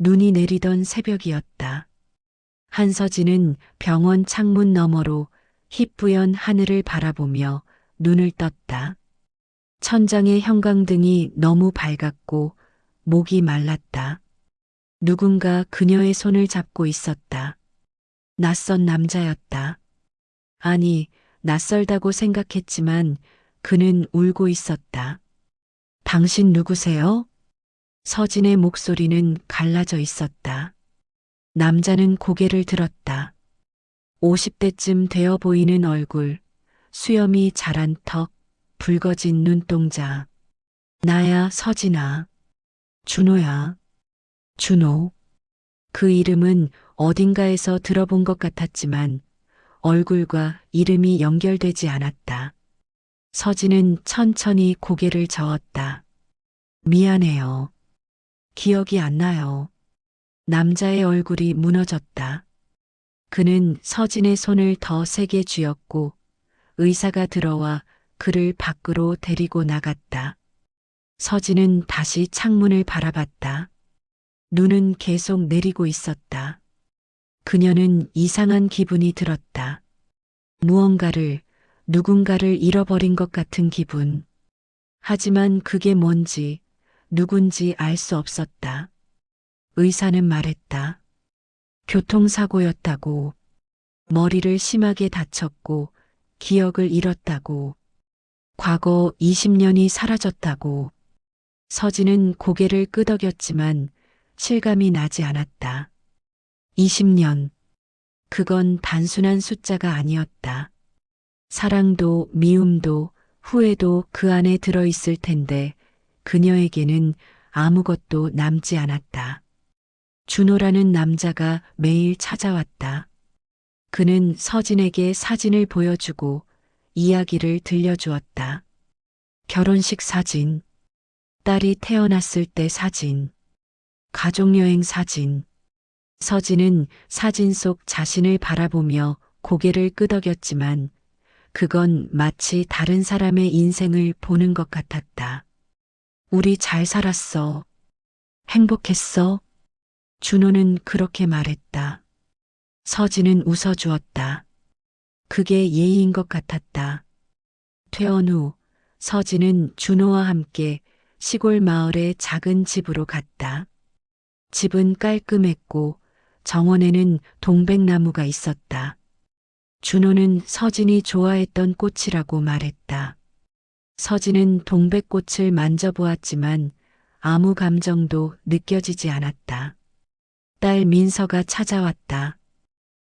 눈이 내리던 새벽이었다. 한서진은 병원 창문 너머로 희뿌연 하늘을 바라보며 눈을 떴다. 천장의 형광등이 너무 밝았고 목이 말랐다. 누군가 그녀의 손을 잡고 있었다. 낯선 남자였다. 아니, 낯설다고 생각했지만 그는 울고 있었다. 당신 누구세요? 서진의 목소리는 갈라져 있었다. 남자는 고개를 들었다. 50대쯤 되어 보이는 얼굴, 수염이 자란 턱, 붉어진 눈동자. 나야, 서진아. 준호야. 준호. 그 이름은 어딘가에서 들어본 것 같았지만 얼굴과 이름이 연결되지 않았다. 서진은 천천히 고개를 저었다. 미안해요. 기억이 안 나요. 남자의 얼굴이 무너졌다. 그는 서진의 손을 더 세게 쥐었고 의사가 들어와 그를 밖으로 데리고 나갔다. 서진은 다시 창문을 바라봤다. 눈은 계속 내리고 있었다. 그녀는 이상한 기분이 들었다. 누군가를 잃어버린 것 같은 기분. 하지만 그게 뭔지, 누군지 알 수 없었다. 의사는 말했다. 교통사고였다고. 머리를 심하게 다쳤고, 기억을 잃었다고. 과거 20년이 사라졌다고. 서진은 고개를 끄덕였지만 실감이 나지 않았다. 20년. 그건 단순한 숫자가 아니었다. 사랑도 미움도 후회도 그 안에 들어있을 텐데 그녀에게는 아무것도 남지 않았다. 준호라는 남자가 매일 찾아왔다. 그는 서진에게 사진을 보여주고 이야기를 들려주었다. 결혼식 사진, 딸이 태어났을 때 사진, 가족여행 사진. 서진은 사진 속 자신을 바라보며 고개를 끄덕였지만 그건 마치 다른 사람의 인생을 보는 것 같았다. 우리 잘 살았어. 행복했어. 준호는 그렇게 말했다. 서진은 웃어주었다. 그게 예의인 것 같았다. 퇴원 후 서진은 준호와 함께 시골 마을의 작은 집으로 갔다. 집은 깔끔했고 정원에는 동백나무가 있었다. 준호는 서진이 좋아했던 꽃이라고 말했다. 서진은 동백꽃을 만져보았지만 아무 감정도 느껴지지 않았다. 딸 민서가 찾아왔다.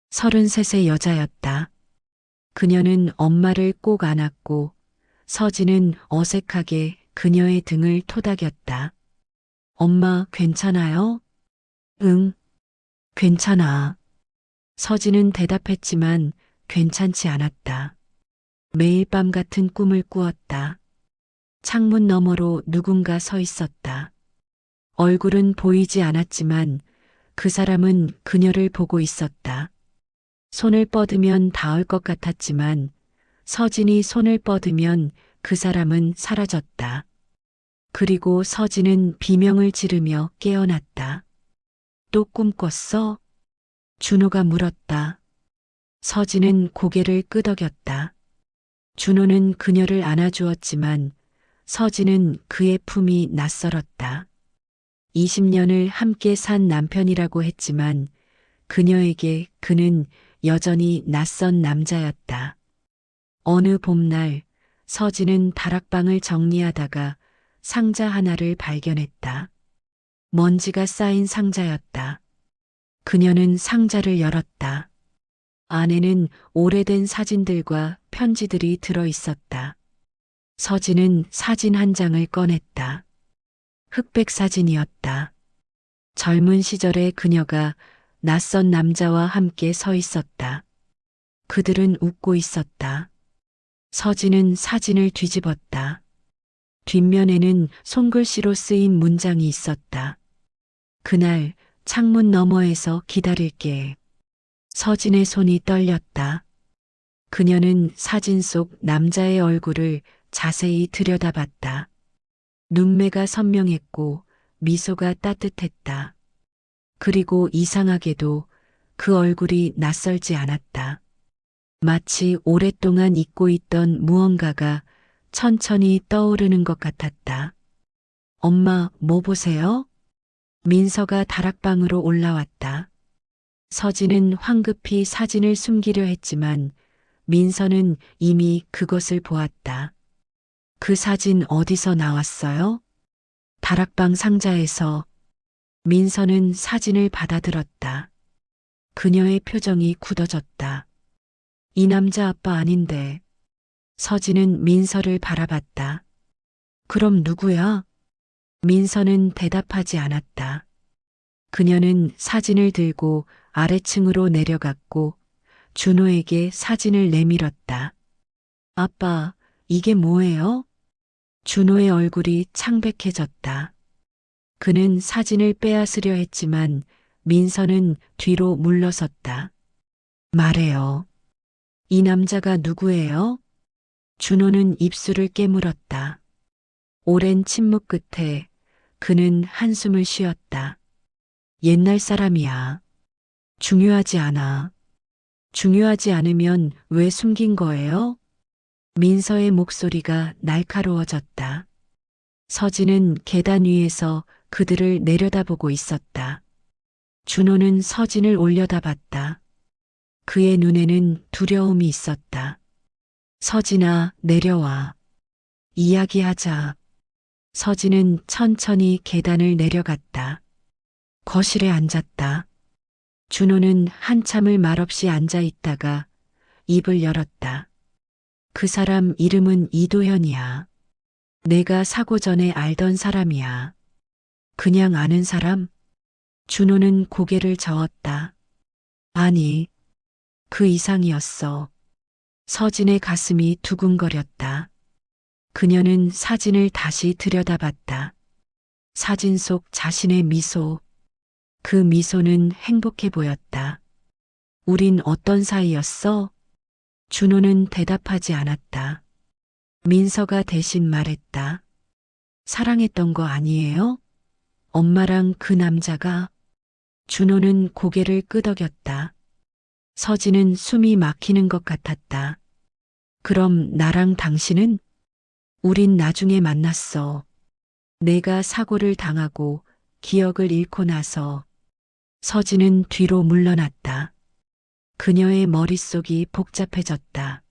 33세 여자였다. 그녀는 엄마를 꼭 안았고 서진은 어색하게 그녀의 등을 토닥였다. 엄마 괜찮아요? 응, 괜찮아. 서진은 대답했지만 괜찮지 않았다. 매일 밤 같은 꿈을 꾸었다. 창문 너머로 누군가 서 있었다. 얼굴은 보이지 않았지만 그 사람은 그녀를 보고 있었다. 손을 뻗으면 닿을 것 같았지만 서진이 손을 뻗으면 그 사람은 사라졌다. 그리고 서진은 비명을 지르며 깨어났다. 또 꿈 꿨어? 준호가 물었다. 서진은 고개를 끄덕였다. 준호는 그녀를 안아주었지만 서진은 그의 품이 낯설었다. 20년을 함께 산 남편이라고 했지만 그녀에게 그는 여전히 낯선 남자였다. 어느 봄날 서진은 다락방을 정리하다가 상자 하나를 발견했다. 먼지가 쌓인 상자였다. 그녀는 상자를 열었다. 안에는 오래된 사진들과 편지들이 들어 있었다. 서진은 사진 한 장을 꺼냈다. 흑백 사진이었다. 젊은 시절의 그녀가 낯선 남자와 함께 서 있었다. 그들은 웃고 있었다. 서진은 사진을 뒤집었다. 뒷면에는 손글씨로 쓰인 문장이 있었다. 그날 창문 너머에서 기다릴게. 서진의 손이 떨렸다. 그녀는 사진 속 남자의 얼굴을 자세히 들여다봤다. 눈매가 선명했고 미소가 따뜻했다. 그리고 이상하게도 그 얼굴이 낯설지 않았다. 마치 오랫동안 잊고 있던 무언가가 천천히 떠오르는 것 같았다. 엄마, 뭐 보세요? 민서가 다락방으로 올라왔다. 서진은 황급히 사진을 숨기려 했지만 민서는 이미 그것을 보았다. 그 사진 어디서 나왔어요? 다락방 상자에서. 민서는 사진을 받아들었다. 그녀의 표정이 굳어졌다. 이 남자 아빠 아닌데. 서진은 민서를 바라봤다. 그럼 누구야? 민서는 대답하지 않았다. 그녀는 사진을 들고 아래층으로 내려갔고 준호에게 사진을 내밀었다. 아빠, 이게 뭐예요? 준호의 얼굴이 창백해졌다. 그는 사진을 빼앗으려 했지만 민서는 뒤로 물러섰다. 말해요. 이 남자가 누구예요? 준호는 입술을 깨물었다. 오랜 침묵 끝에 그는 한숨을 쉬었다. 옛날 사람이야. 중요하지 않아. 중요하지 않으면 왜 숨긴 거예요? 민서의 목소리가 날카로워졌다. 서진은 계단 위에서 그들을 내려다보고 있었다. 준호는 서진을 올려다봤다. 그의 눈에는 두려움이 있었다. 서진아, 내려와. 이야기하자. 서진은 천천히 계단을 내려갔다. 거실에 앉았다. 준호는 한참을 말없이 앉아 있다가 입을 열었다. 그 사람 이름은 이도현이야. 내가 사고 전에 알던 사람이야. 그냥 아는 사람? 준호는 고개를 저었다. 아니, 그 이상이었어. 서진의 가슴이 두근거렸다. 그녀는 사진을 다시 들여다봤다. 사진 속 자신의 미소. 그 미소는 행복해 보였다. 우린 어떤 사이였어? 준호는 대답하지 않았다. 민서가 대신 말했다. 사랑했던 거 아니에요? 엄마랑 그 남자가. 준호는 고개를 끄덕였다. 서진은 숨이 막히는 것 같았다. 그럼 나랑 당신은? 우린 나중에 만났어. 내가 사고를 당하고 기억을 잃고 나서. 서진은 뒤로 물러났다. 그녀의 머릿속이 복잡해졌다.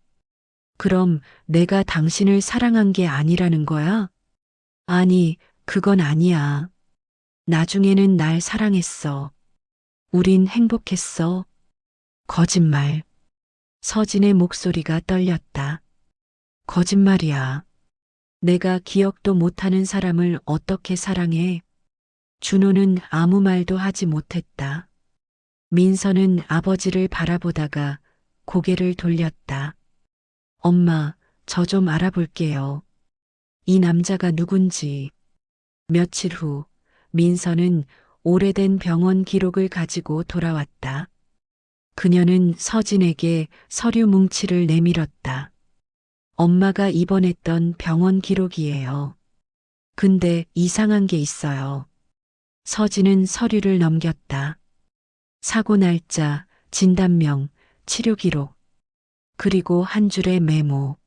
그럼 내가 당신을 사랑한 게 아니라는 거야? 아니, 그건 아니야. 나중에는 날 사랑했어. 우린 행복했어. 거짓말. 서진의 목소리가 떨렸다. 거짓말이야. 내가 기억도 못하는 사람을 어떻게 사랑해? 준호는 아무 말도 하지 못했다. 민서는 아버지를 바라보다가 고개를 돌렸다. 엄마, 저 좀 알아볼게요. 이 남자가 누군지. 며칠 후, 민서는 오래된 병원 기록을 가지고 돌아왔다. 그녀는 서진에게 서류 뭉치를 내밀었다. 엄마가 입원했던 병원 기록이에요. 근데 이상한 게 있어요. 서진은 서류를 넘겼다. 사고 날짜, 진단명, 치료 기록, 그리고 한 줄의 메모.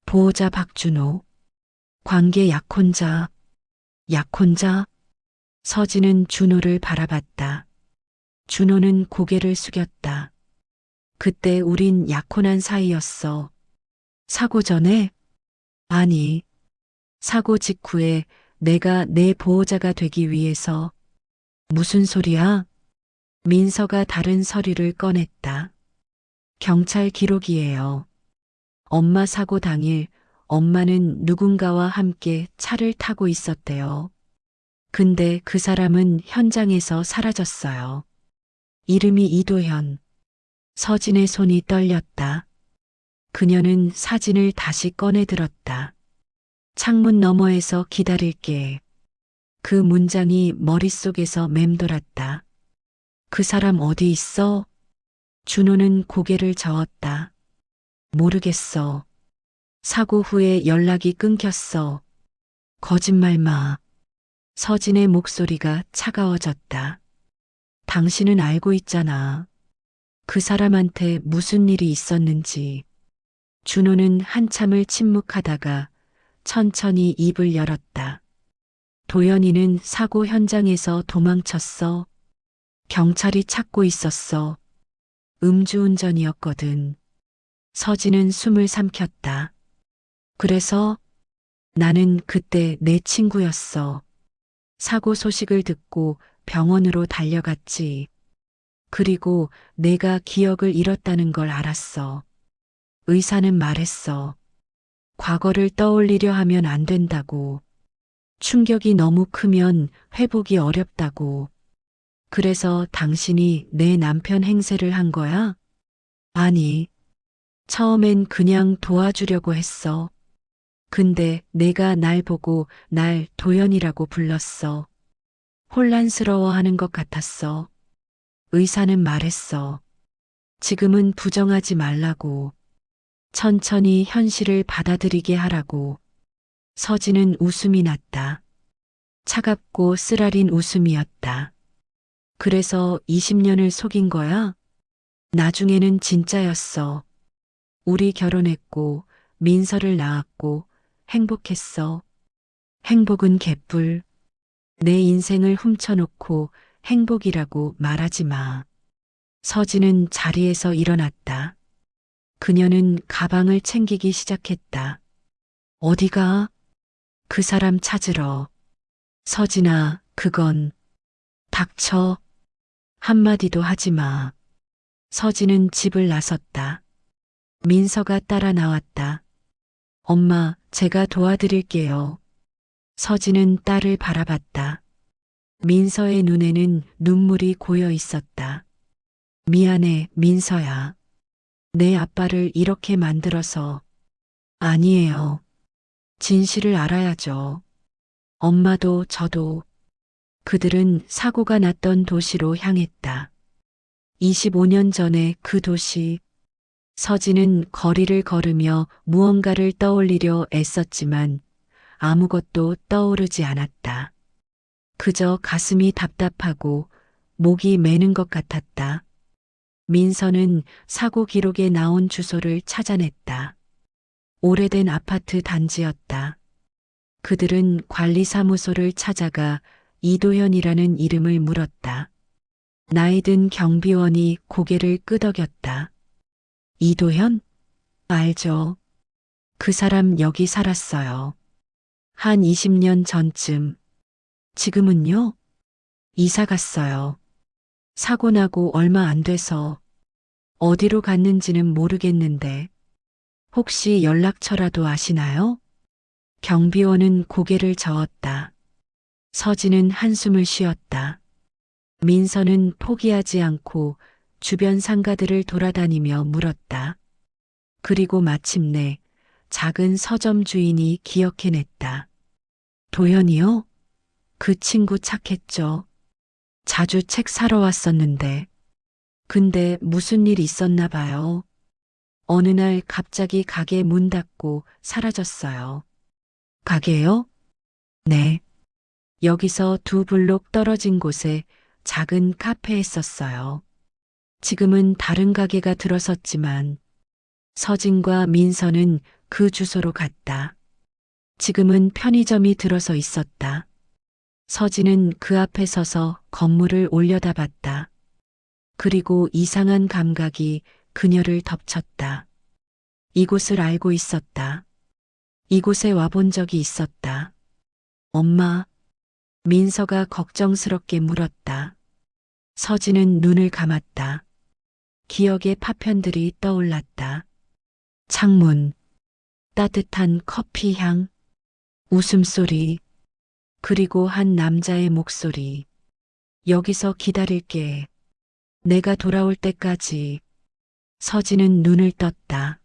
보호자 박준호. 관계 약혼자. 약혼자? 서진은 준호를 바라봤다. 준호는 고개를 숙였다. 그때 우린 약혼한 사이였어. 사고 전에? 아니, 사고 직후에 내가 내 보호자가 되기 위해서. 무슨 소리야? 민서가 다른 서류를 꺼냈다. 경찰 기록이에요. 엄마 사고 당일 엄마는 누군가와 함께 차를 타고 있었대요. 근데 그 사람은 현장에서 사라졌어요. 이름이 이도현. 서진의 손이 떨렸다. 그녀는 사진을 다시 꺼내 들었다. 창문 너머에서 기다릴게. 그 문장이 머릿속에서 맴돌았다. 그 사람 어디 있어? 준호는 고개를 저었다. 모르겠어. 사고 후에 연락이 끊겼어. 거짓말 마. 서진의 목소리가 차가워졌다. 당신은 알고 있잖아. 그 사람한테 무슨 일이 있었는지. 준호는 한참을 침묵하다가 천천히 입을 열었다. 도연이는 사고 현장에서 도망쳤어. 경찰이 찾고 있었어. 음주운전이었거든. 서진은 숨을 삼켰다. 그래서 나는 그때 내 친구였어. 사고 소식을 듣고 병원으로 달려갔지. 그리고 내가 기억을 잃었다는 걸 알았어. 의사는 말했어. 과거를 떠올리려 하면 안 된다고. 충격이 너무 크면 회복이 어렵다고. 그래서 당신이 내 남편 행세를 한 거야? 아니, 처음엔 그냥 도와주려고 했어. 근데 내가 날 보고 날 도연이라고 불렀어. 혼란스러워하는 것 같았어. 의사는 말했어. 지금은 부정하지 말라고. 천천히 현실을 받아들이게 하라고. 서진은 웃음이 났다. 차갑고 쓰라린 웃음이었다. 그래서 20년을 속인 거야? 나중에는 진짜였어. 우리 결혼했고, 민서를 낳았고, 행복했어. 행복은 개뿔. 내 인생을 훔쳐놓고 행복이라고 말하지 마. 서진은 자리에서 일어났다. 그녀는 가방을 챙기기 시작했다. 어디가? 그 사람 찾으러. 서진아, 그건. 닥쳐. 한마디도 하지 마. 서진은 집을 나섰다. 민서가 따라 나왔다. 엄마, 제가 도와드릴게요. 서진은 딸을 바라봤다. 민서의 눈에는 눈물이 고여 있었다. 미안해, 민서야. 내 아빠를 이렇게 만들어서. 아니에요. 진실을 알아야죠. 엄마도 저도. 그들은 사고가 났던 도시로 향했다. 25년 전에 그 도시. 서진은 거리를 걸으며 무언가를 떠올리려 애썼지만 아무것도 떠오르지 않았다. 그저 가슴이 답답하고 목이 메는 것 같았다. 민서는 사고 기록에 나온 주소를 찾아냈다. 오래된 아파트 단지였다. 그들은 관리사무소를 찾아가 이도현이라는 이름을 물었다. 나이든 경비원이 고개를 끄덕였다. 이도현? 알죠. 그 사람 여기 살았어요. 한 20년 전쯤. 지금은요? 이사 갔어요. 사고 나고 얼마 안 돼서 어디로 갔는지는 모르겠는데 혹시 연락처라도 아시나요? 경비원은 고개를 저었다. 서진은 한숨을 쉬었다. 민서는 포기하지 않고 주변 상가들을 돌아다니며 물었다. 그리고 마침내 작은 서점 주인이 기억해냈다. 도연이요? 그 친구 착했죠. 자주 책 사러 왔었는데. 근데 무슨 일 있었나 봐요. 어느 날 갑자기 가게 문 닫고 사라졌어요. 가게요? 네. 여기서 2블록 떨어진 곳에 작은 카페였었어요. 지금은 다른 가게가 들어섰지만 서진과 민서는 그 주소로 갔다. 지금은 편의점이 들어서 있었다. 서진은 그 앞에 서서 건물을 올려다봤다. 그리고 이상한 감각이 그녀를 덮쳤다. 이곳을 알고 있었다. 이곳에 와본 적이 있었다. 엄마, 민서가 걱정스럽게 물었다. 서진은 눈을 감았다. 기억의 파편들이 떠올랐다. 창문, 따뜻한 커피 향, 웃음소리, 그리고 한 남자의 목소리. 여기서 기다릴게. 내가 돌아올 때까지. 서진은 눈을 떴다.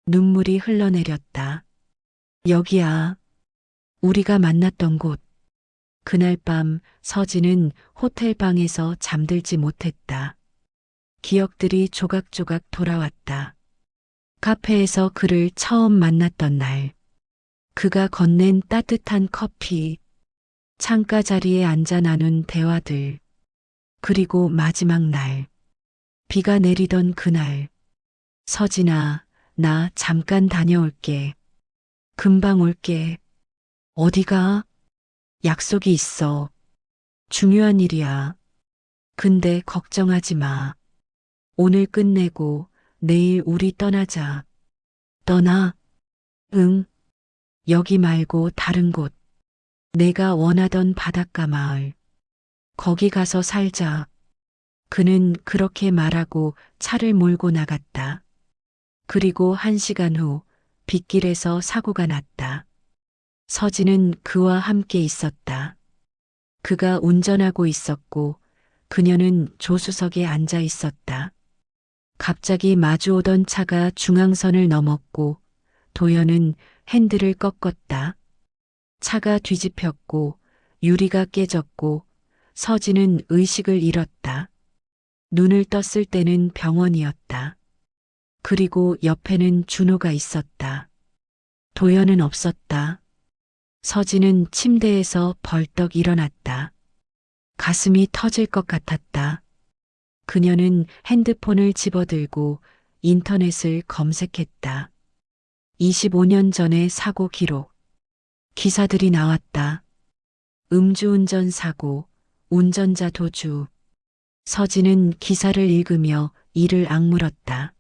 눈물이 흘러내렸다. 여기야. 우리가 만났던 곳. 그날 밤 서진은 호텔 방에서 잠들지 못했다. 기억들이 조각조각 돌아왔다. 카페에서 그를 처음 만났던 날. 그가 건넨 따뜻한 커피. 창가 자리에 앉아 나눈 대화들. 그리고 마지막 날, 비가 내리던 그날, 서진아, 나 잠깐 다녀올게. 금방 올게. 어디가? 약속이 있어. 중요한 일이야. 근데 걱정하지 마. 오늘 끝내고 내일 우리 떠나자. 떠나? 응. 여기 말고 다른 곳. 내가 원하던 바닷가 마을. 거기 가서 살자. 그는 그렇게 말하고 차를 몰고 나갔다. 그리고 1시간 후 빗길에서 사고가 났다. 서진은 그와 함께 있었다. 그가 운전하고 있었고 그녀는 조수석에 앉아 있었다. 갑자기 마주오던 차가 중앙선을 넘었고 도연은 핸들을 꺾었다. 차가 뒤집혔고 유리가 깨졌고 서진은 의식을 잃었다. 눈을 떴을 때는 병원이었다. 그리고 옆에는 준호가 있었다. 도연은 없었다. 서진은 침대에서 벌떡 일어났다. 가슴이 터질 것 같았다. 그녀는 핸드폰을 집어들고 인터넷을 검색했다. 25년 전의 사고 기록. 기사들이 나왔다. 음주운전 사고, 운전자 도주. 서진은 기사를 읽으며 이를 악물었다.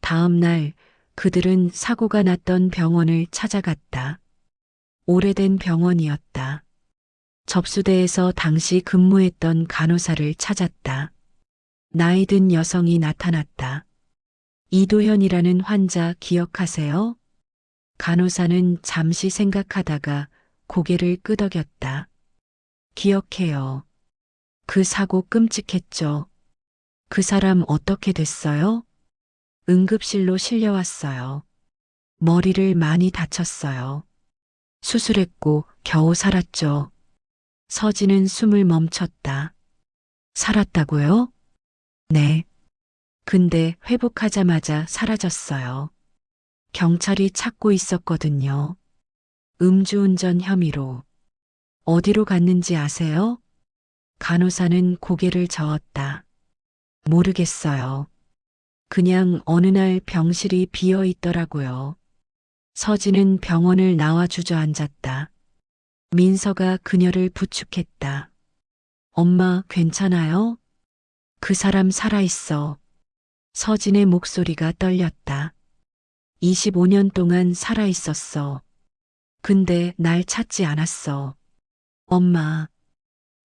다음 날 그들은 사고가 났던 병원을 찾아갔다. 오래된 병원이었다. 접수대에서 당시 근무했던 간호사를 찾았다. 나이 든 여성이 나타났다. 이도현이라는 환자 기억하세요? 간호사는 잠시 생각하다가 고개를 끄덕였다. 기억해요. 그 사고 끔찍했죠. 그 사람 어떻게 됐어요? 응급실로 실려왔어요. 머리를 많이 다쳤어요. 수술했고 겨우 살았죠. 서진은 숨을 멈췄다. 살았다고요? 네. 근데 회복하자마자 사라졌어요. 경찰이 찾고 있었거든요. 음주운전 혐의로. 어디로 갔는지 아세요? 간호사는 고개를 저었다. 모르겠어요. 그냥 어느 날 병실이 비어 있더라고요. 서진은 병원을 나와 주저앉았다. 민서가 그녀를 부축했다. 엄마, 괜찮아요? 그 사람 살아있어. 서진의 목소리가 떨렸다. 25년 동안 살아있었어. 근데 날 찾지 않았어. 엄마,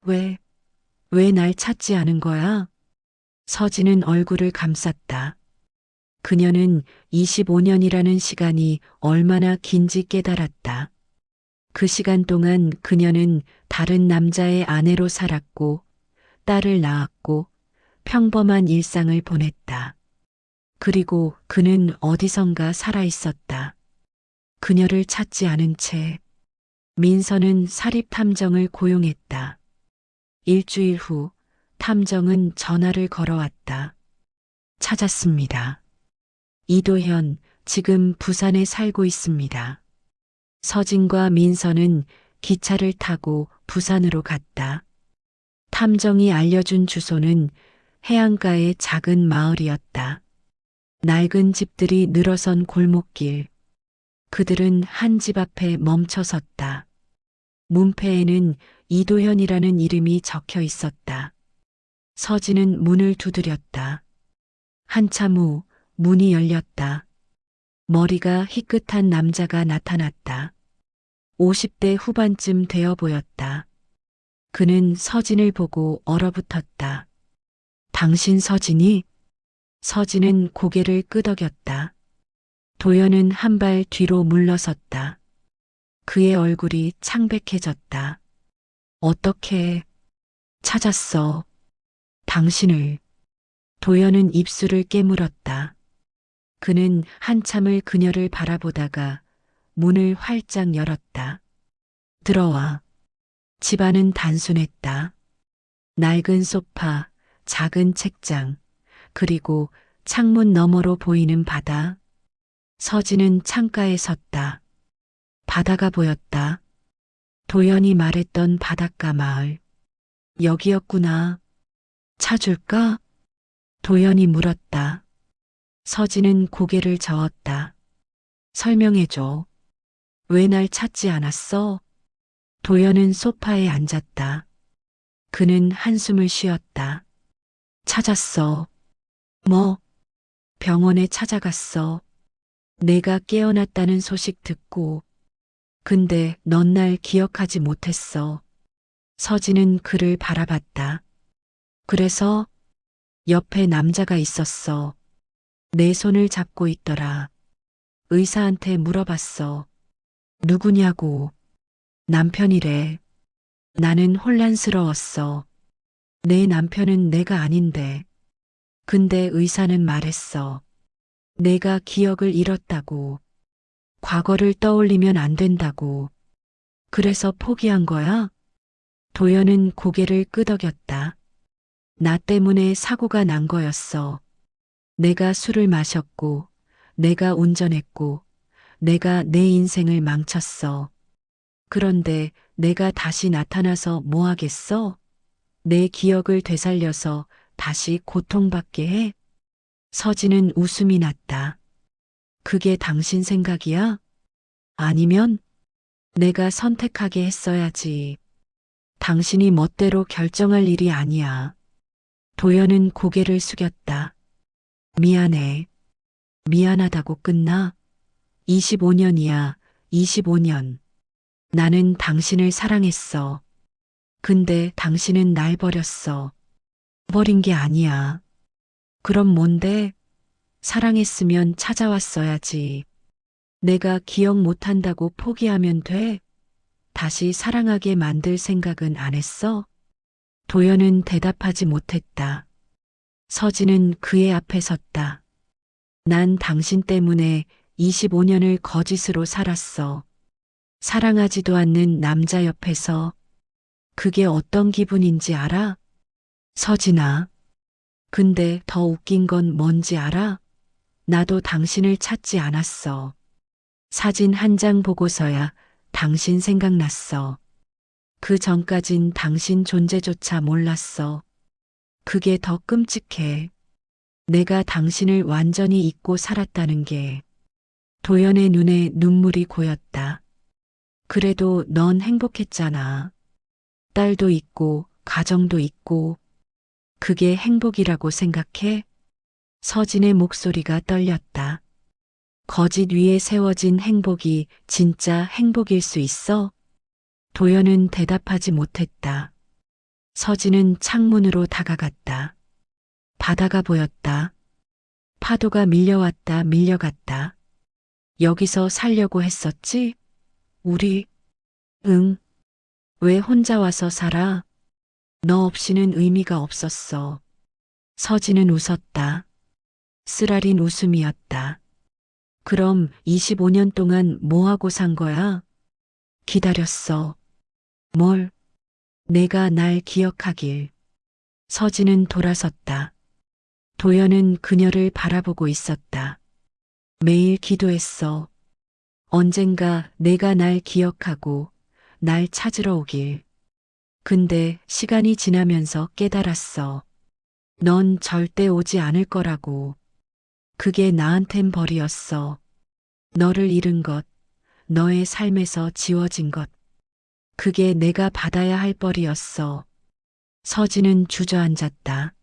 왜, 왜 날 찾지 않은 거야? 서진은 얼굴을 감쌌다. 그녀는 25년이라는 시간이 얼마나 긴지 깨달았다. 그 시간 동안 그녀는 다른 남자의 아내로 살았고, 딸을 낳았고, 평범한 일상을 보냈다. 그리고 그는 어디선가 살아 있었다. 그녀를 찾지 않은 채 민서는 사립 탐정을 고용했다. 일주일 후 탐정은 전화를 걸어왔다. 찾았습니다. 이도현, 지금 부산에 살고 있습니다. 서진과 민서는 기차를 타고 부산으로 갔다. 탐정이 알려준 주소는 해안가의 작은 마을이었다. 낡은 집들이 늘어선 골목길. 그들은 한 집 앞에 멈춰 섰다. 문패에는 이도현이라는 이름이 적혀 있었다. 서진은 문을 두드렸다. 한참 후 문이 열렸다. 머리가 희끗한 남자가 나타났다. 50대 후반쯤 되어 보였다. 그는 서진을 보고 얼어붙었다. 당신 서진이? 서진은 고개를 끄덕였다. 도연은 한 발 뒤로 물러섰다. 그의 얼굴이 창백해졌다. 어떻게 찾았어? 당신을. 도연은 입술을 깨물었다. 그는 한참을 그녀를 바라보다가 문을 활짝 열었다. 들어와. 집안은 단순했다. 낡은 소파, 작은 책장, 그리고 창문 너머로 보이는 바다. 서진은 창가에 섰다. 바다가 보였다. 도연이 말했던 바닷가 마을. 여기였구나. 차 줄까? 도연이 물었다. 서진은 고개를 저었다. 설명해줘. 왜 날 찾지 않았어? 도연은 소파에 앉았다. 그는 한숨을 쉬었다. 찾았어. 뭐? 병원에 찾아갔어. 내가 깨어났다는 소식 듣고. 근데 넌 날 기억하지 못했어. 서진은 그를 바라봤다. 그래서 옆에 남자가 있었어. 내 손을 잡고 있더라. 의사한테 물어봤어. 누구냐고. 남편이래. 나는 혼란스러웠어. 내 남편은 내가 아닌데. 근데 의사는 말했어. 내가 기억을 잃었다고. 과거를 떠올리면 안 된다고. 그래서 포기한 거야? 도연은 고개를 끄덕였다. 나 때문에 사고가 난 거였어. 내가 술을 마셨고, 내가 운전했고, 내가 내 인생을 망쳤어. 그런데 내가 다시 나타나서 뭐 하겠어? 내 기억을 되살려서 다시 고통받게 해? 서진은 웃음이 났다. 그게 당신 생각이야? 아니면 내가 선택하게 했어야지. 당신이 멋대로 결정할 일이 아니야. 도연은 고개를 숙였다. 미안해. 미안하다고 끝나? 25년이야, 25년. 나는 당신을 사랑했어. 근데 당신은 날 버렸어. 버린 게 아니야. 그럼 뭔데? 사랑했으면 찾아왔어야지. 내가 기억 못한다고 포기하면 돼? 다시 사랑하게 만들 생각은 안 했어? 도연은 대답하지 못했다. 서진은 그의 앞에 섰다. 난 당신 때문에 25년을 거짓으로 살았어. 사랑하지도 않는 남자 옆에서. 그게 어떤 기분인지 알아? 서진아. 근데 더 웃긴 건 뭔지 알아? 나도 당신을 찾지 않았어. 사진 한 장 보고서야 당신 생각났어. 그 전까진 당신 존재조차 몰랐어. 그게 더 끔찍해. 내가 당신을 완전히 잊고 살았다는 게. 도연의 눈에 눈물이 고였다. 그래도 넌 행복했잖아. 딸도 있고, 가정도 있고. 그게 행복이라고 생각해? 서진의 목소리가 떨렸다. 거짓 위에 세워진 행복이 진짜 행복일 수 있어? 도연은 대답하지 못했다. 서진은 창문으로 다가갔다. 바다가 보였다. 파도가 밀려왔다 밀려갔다. 여기서 살려고 했었지? 우리? 응. 왜 혼자 와서 살아? 너 없이는 의미가 없었어. 서진은 웃었다. 쓰라린 웃음이었다. 그럼 25년 동안 뭐하고 산 거야? 기다렸어. 뭘? 내가 날 기억하길. 서진은 돌아섰다. 도연은 그녀를 바라보고 있었다. 매일 기도했어. 언젠가 내가 날 기억하고 날 찾으러 오길. 근데 시간이 지나면서 깨달았어. 넌 절대 오지 않을 거라고. 그게 나한텐 벌이었어. 너를 잃은 것, 너의 삶에서 지워진 것. 그게 내가 받아야 할 벌이었어. 서진은 주저앉았다.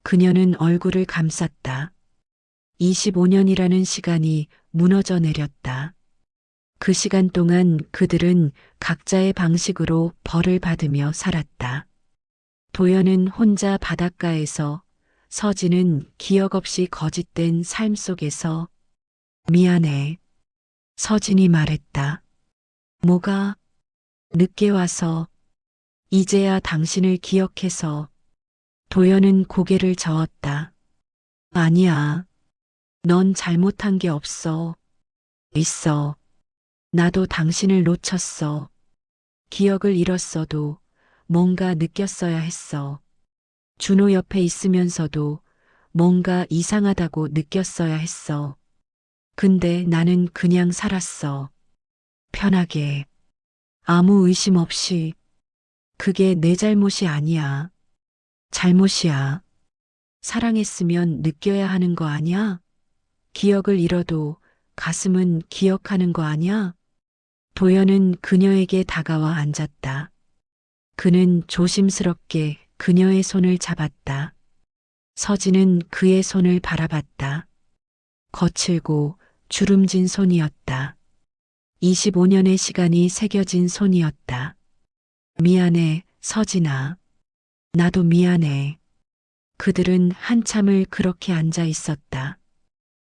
그녀는 얼굴을 감쌌다. 25년이라는 시간이 무너져 내렸다. 그 시간 동안 그들은 각자의 방식으로 벌을 받으며 살았다. 도연은 혼자 바닷가에서, 서진은 기억 없이 거짓된 삶 속에서. 미안해. 서진이 말했다. 뭐가? 늦게 와서. 이제야 당신을 기억해서. 도연은 고개를 저었다. 아니야. 넌 잘못한 게 없어. 있어. 나도 당신을 놓쳤어. 기억을 잃었어도 뭔가 느꼈어야 했어. 준호 옆에 있으면서도 뭔가 이상하다고 느꼈어야 했어. 근데 나는 그냥 살았어. 편하게. 아무 의심 없이. 그게 내 잘못이 아니야. 잘못이야. 사랑했으면 느껴야 하는 거 아니야? 기억을 잃어도 가슴은 기억하는 거 아니야? 도연은 그녀에게 다가와 앉았다. 그는 조심스럽게 그녀의 손을 잡았다. 서진은 그의 손을 바라봤다. 거칠고 주름진 손이었다. 25년의 시간이 새겨진 손이었다. 미안해, 서진아. 나도 미안해. 그들은 한참을 그렇게 앉아 있었다.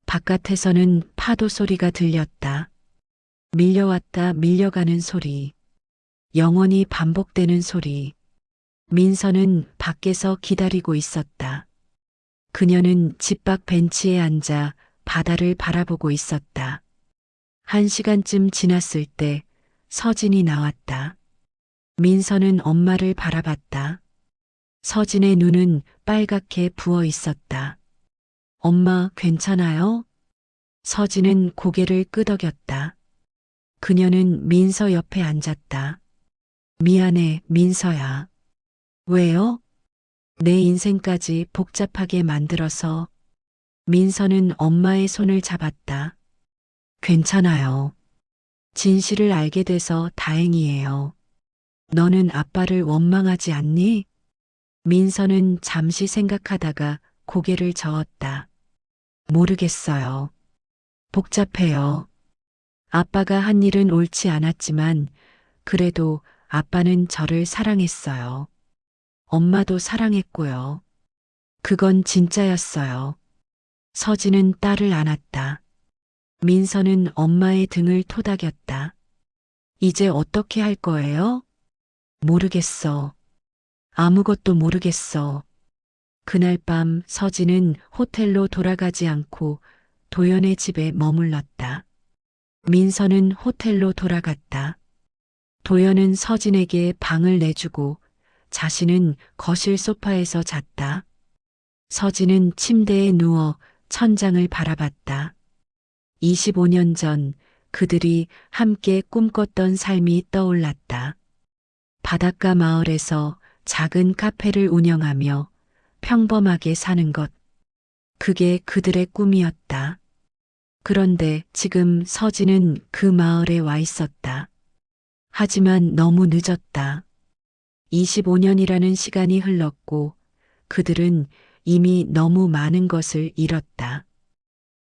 바깥에서는 파도 소리가 들렸다. 밀려왔다 밀려가는 소리. 영원히 반복되는 소리. 민서는 밖에서 기다리고 있었다. 그녀는 집 밖 벤치에 앉아 바다를 바라보고 있었다. 1시간쯤 지났을 때 서진이 나왔다. 민서는 엄마를 바라봤다. 서진의 눈은 빨갛게 부어 있었다. 엄마 괜찮아요? 서진은 고개를 끄덕였다. 그녀는 민서 옆에 앉았다. 미안해, 민서야. 왜요? 내 인생까지 복잡하게 만들어서. 민서는 엄마의 손을 잡았다. 괜찮아요. 진실을 알게 돼서 다행이에요. 너는 아빠를 원망하지 않니? 민서는 잠시 생각하다가 고개를 저었다. 모르겠어요. 복잡해요. 아빠가 한 일은 옳지 않았지만 그래도 아빠는 저를 사랑했어요. 엄마도 사랑했고요. 그건 진짜였어요. 서진은 딸을 안았다. 민서는 엄마의 등을 토닥였다. 이제 어떻게 할 거예요? 모르겠어. 아무것도 모르겠어. 그날 밤 서진은 호텔로 돌아가지 않고 도연의 집에 머물렀다. 민서는 호텔로 돌아갔다. 도연은 서진에게 방을 내주고 자신은 거실 소파에서 잤다. 서진은 침대에 누워 천장을 바라봤다. 25년 전 그들이 함께 꿈꿨던 삶이 떠올랐다. 바닷가 마을에서 작은 카페를 운영하며 평범하게 사는 것. 그게 그들의 꿈이었다. 그런데 지금 서진은 그 마을에 와 있었다. 하지만 너무 늦었다. 25년이라는 시간이 흘렀고 그들은 이미 너무 많은 것을 잃었다.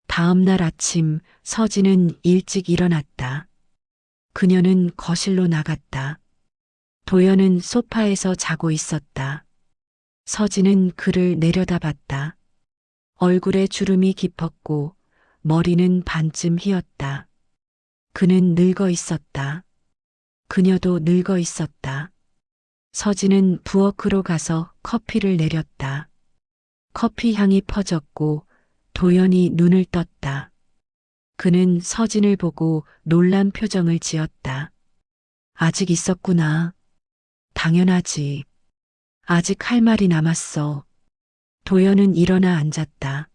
다음 날 아침 서진은 일찍 일어났다. 그녀는 거실로 나갔다. 도연은 소파에서 자고 있었다. 서진은 그를 내려다봤다. 얼굴에 주름이 깊었고 머리는 반쯤 휘었다. 그는 늙어 있었다. 그녀도 늙어 있었다. 서진은 부엌으로 가서 커피를 내렸다. 커피 향이 퍼졌고 도연이 눈을 떴다. 그는 서진을 보고 놀란 표정을 지었다. 아직 있었구나. 당연하지. 아직 할 말이 남았어. 도연은 일어나 앉았다.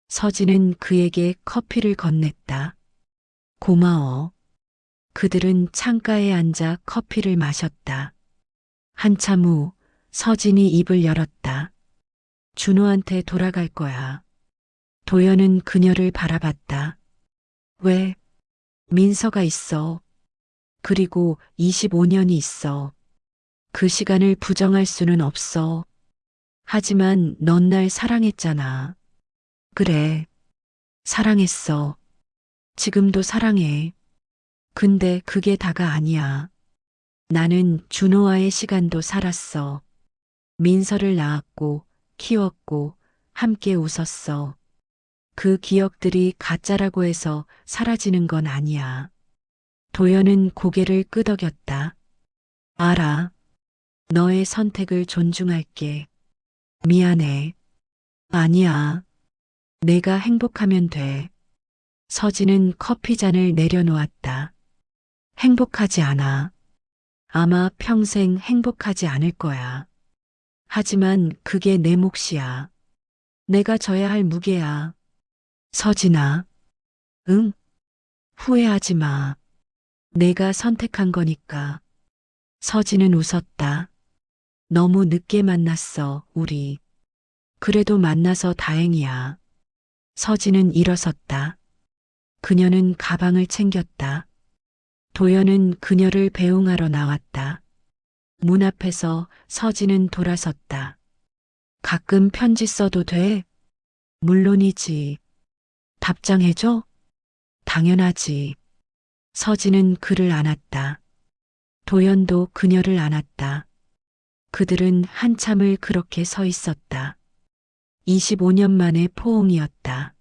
서진은 그에게 커피를 건넸다. 고마워. 그들은 창가에 앉아 커피를 마셨다. 한참 후 서진이 입을 열었다. 준호한테 돌아갈 거야. 도연은 그녀를 바라봤다. 왜? 민서가 있어. 그리고 25년이 있어. 그 시간을 부정할 수는 없어. 하지만 넌 날 사랑했잖아. 그래. 사랑했어. 지금도 사랑해. 근데 그게 다가 아니야. 나는 준호와의 시간도 살았어. 민서를 낳았고, 키웠고, 함께 웃었어. 그 기억들이 가짜라고 해서 사라지는 건 아니야. 도연은 고개를 끄덕였다. 알아. 너의 선택을 존중할게. 미안해. 아니야. 내가 행복하면 돼. 서진은 커피잔을 내려놓았다. 행복하지 않아. 아마 평생 행복하지 않을 거야. 하지만 그게 내 몫이야. 내가 져야 할 무게야. 서진아. 응? 후회하지 마. 내가 선택한 거니까. 서진은 웃었다. 너무 늦게 만났어, 우리. 그래도 만나서 다행이야. 서진은 일어섰다. 그녀는 가방을 챙겼다. 도연은 그녀를 배웅하러 나왔다. 문 앞에서 서진은 돌아섰다. 가끔 편지 써도 돼? 물론이지. 답장해줘? 당연하지. 서진은 그를 안았다. 도연도 그녀를 안았다. 그들은 한참을 그렇게 서 있었다. 25년 만의 포옹이었다.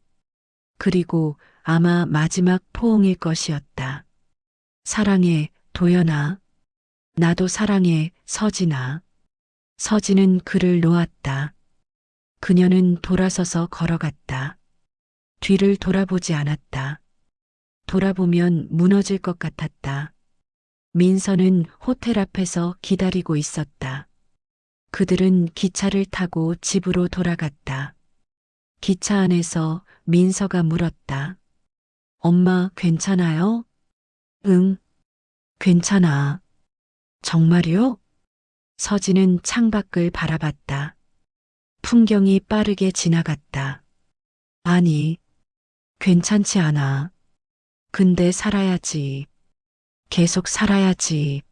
그리고 아마 마지막 포옹일 것이었다. 사랑해, 도연아. 나도 사랑해, 서진아. 서진은 그를 놓았다. 그녀는 돌아서서 걸어갔다. 뒤를 돌아보지 않았다. 돌아보면 무너질 것 같았다. 민서는 호텔 앞에서 기다리고 있었다. 그들은 기차를 타고 집으로 돌아갔다. 기차 안에서 민서가 물었다. 엄마 괜찮아요? 응, 괜찮아. 정말요? 서진은 창밖을 바라봤다. 풍경이 빠르게 지나갔다. 아니, 괜찮지 않아. 근데 살아야지. 계속 살아야지.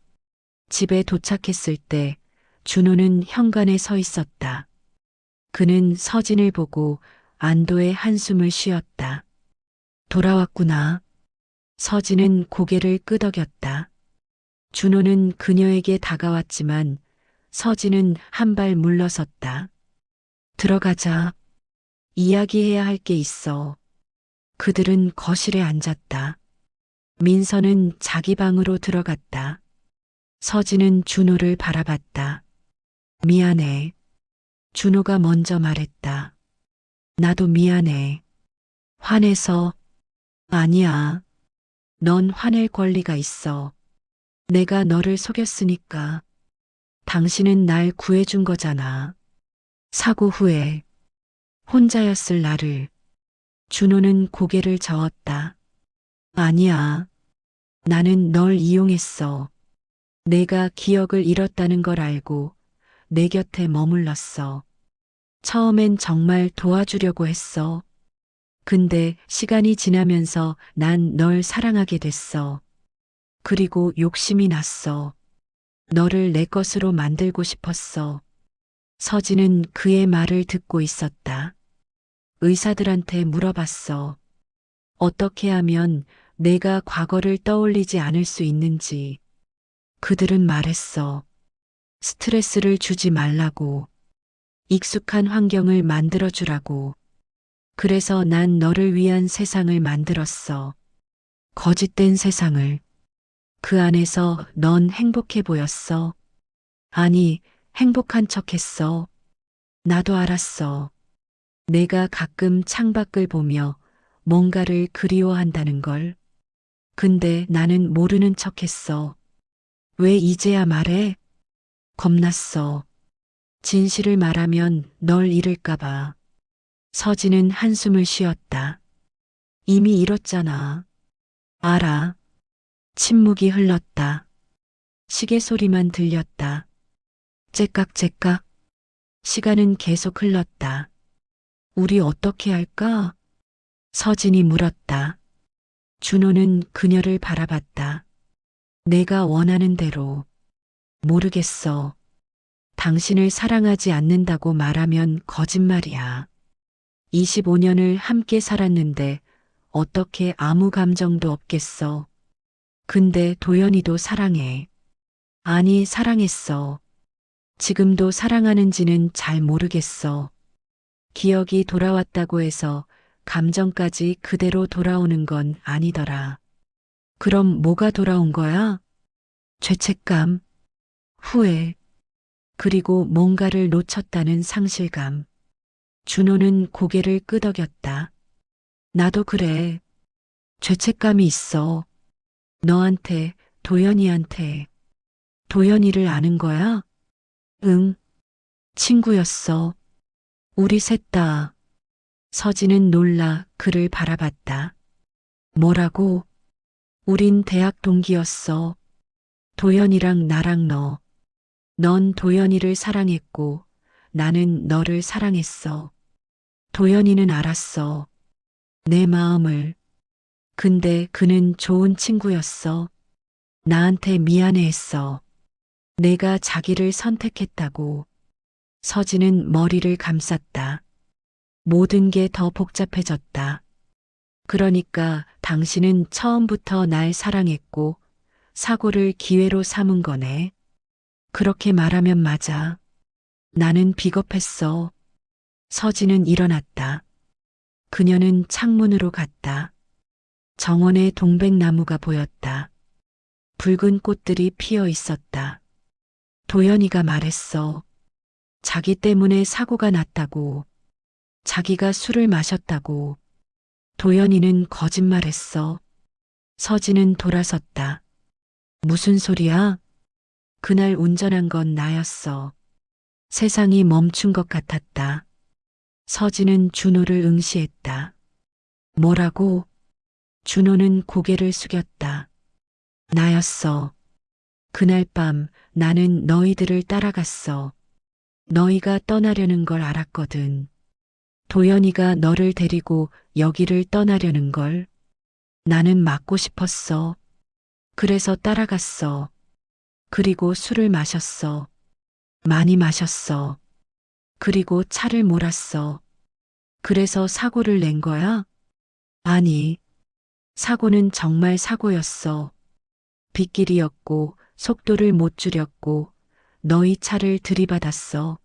집에 도착했을 때 준호는 현관에 서 있었다. 그는 서진을 보고 안도의 한숨을 쉬었다. 돌아왔구나. 서진은 고개를 끄덕였다. 준호는 그녀에게 다가왔지만 서진은 한 발 물러섰다. 들어가자. 이야기해야 할 게 있어. 그들은 거실에 앉았다. 민서는 자기 방으로 들어갔다. 서진은 준호를 바라봤다. 미안해. 준호가 먼저 말했다. 나도 미안해. 화내서. 아니야. 넌 화낼 권리가 있어. 내가 너를 속였으니까. 당신은 날 구해준 거잖아. 사고 후에 혼자였을 나를. 준호는 고개를 저었다. 아니야. 나는 널 이용했어. 내가 기억을 잃었다는 걸 알고 내 곁에 머물렀어. 처음엔 정말 도와주려고 했어. 근데 시간이 지나면서 난 널 사랑하게 됐어. 그리고 욕심이 났어. 너를 내 것으로 만들고 싶었어. 서진은 그의 말을 듣고 있었다. 의사들한테 물어봤어. 어떻게 하면 내가 과거를 떠올리지 않을 수 있는지. 그들은 말했어. 스트레스를 주지 말라고. 익숙한 환경을 만들어주라고. 그래서 난 너를 위한 세상을 만들었어. 거짓된 세상을. 그 안에서 넌 행복해 보였어. 아니, 행복한 척 했어. 나도 알았어. 내가 가끔 창밖을 보며 뭔가를 그리워한다는 걸. 근데 나는 모르는 척 했어. 왜 이제야 말해? 겁났어. 진실을 말하면 널 잃을까봐. 서진은 한숨을 쉬었다. 이미 잃었잖아. 알아. 침묵이 흘렀다. 시계 소리만 들렸다. 째깍째깍. 시간은 계속 흘렀다. 우리 어떻게 할까? 서진이 물었다. 준호는 그녀를 바라봤다. 내가 원하는 대로. 모르겠어. 당신을 사랑하지 않는다고 말하면 거짓말이야. 25년을 함께 살았는데 어떻게 아무 감정도 없겠어. 근데 도연이도 사랑해. 아니, 사랑했어. 지금도 사랑하는지는 잘 모르겠어. 기억이 돌아왔다고 해서 감정까지 그대로 돌아오는 건 아니더라. 그럼 뭐가 돌아온 거야? 죄책감, 후회, 그리고 뭔가를 놓쳤다는 상실감. 준호는 고개를 끄덕였다. 나도 그래. 죄책감이 있어. 너한테, 도연이한테. 도연이를 아는 거야? 응, 친구였어. 우리 셋 다. 서진은 놀라 그를 바라봤다. 뭐라고? 우린 대학 동기였어. 도연이랑 나랑 너. 넌 도연이를 사랑했고 나는 너를 사랑했어. 도연이는 알았어. 내 마음을. 근데 그는 좋은 친구였어. 나한테 미안해했어. 내가 자기를 선택했다고. 서진은 머리를 감쌌다. 모든 게 더 복잡해졌다. 그러니까 당신은 처음부터 날 사랑했고 사고를 기회로 삼은 거네. 그렇게 말하면 맞아. 나는 비겁했어. 서진은 일어났다. 그녀는 창문으로 갔다. 정원에 동백나무가 보였다. 붉은 꽃들이 피어 있었다. 도연이가 말했어. 자기 때문에 사고가 났다고. 자기가 술을 마셨다고. 도연이는 거짓말했어. 서진은 돌아섰다. 무슨 소리야? 그날 운전한 건 나였어. 세상이 멈춘 것 같았다. 서진은 준호를 응시했다. 뭐라고? 준호는 고개를 숙였다. 나였어. 그날 밤 나는 너희들을 따라갔어. 너희가 떠나려는 걸 알았거든. 도연이가 너를 데리고 여기를 떠나려는 걸. 나는 막고 싶었어. 그래서 따라갔어. 그리고 술을 마셨어. 많이 마셨어. 그리고 차를 몰았어. 그래서 사고를 낸 거야? 아니, 사고는 정말 사고였어. 빗길이었고 속도를 못 줄였고 너희 차를 들이받았어.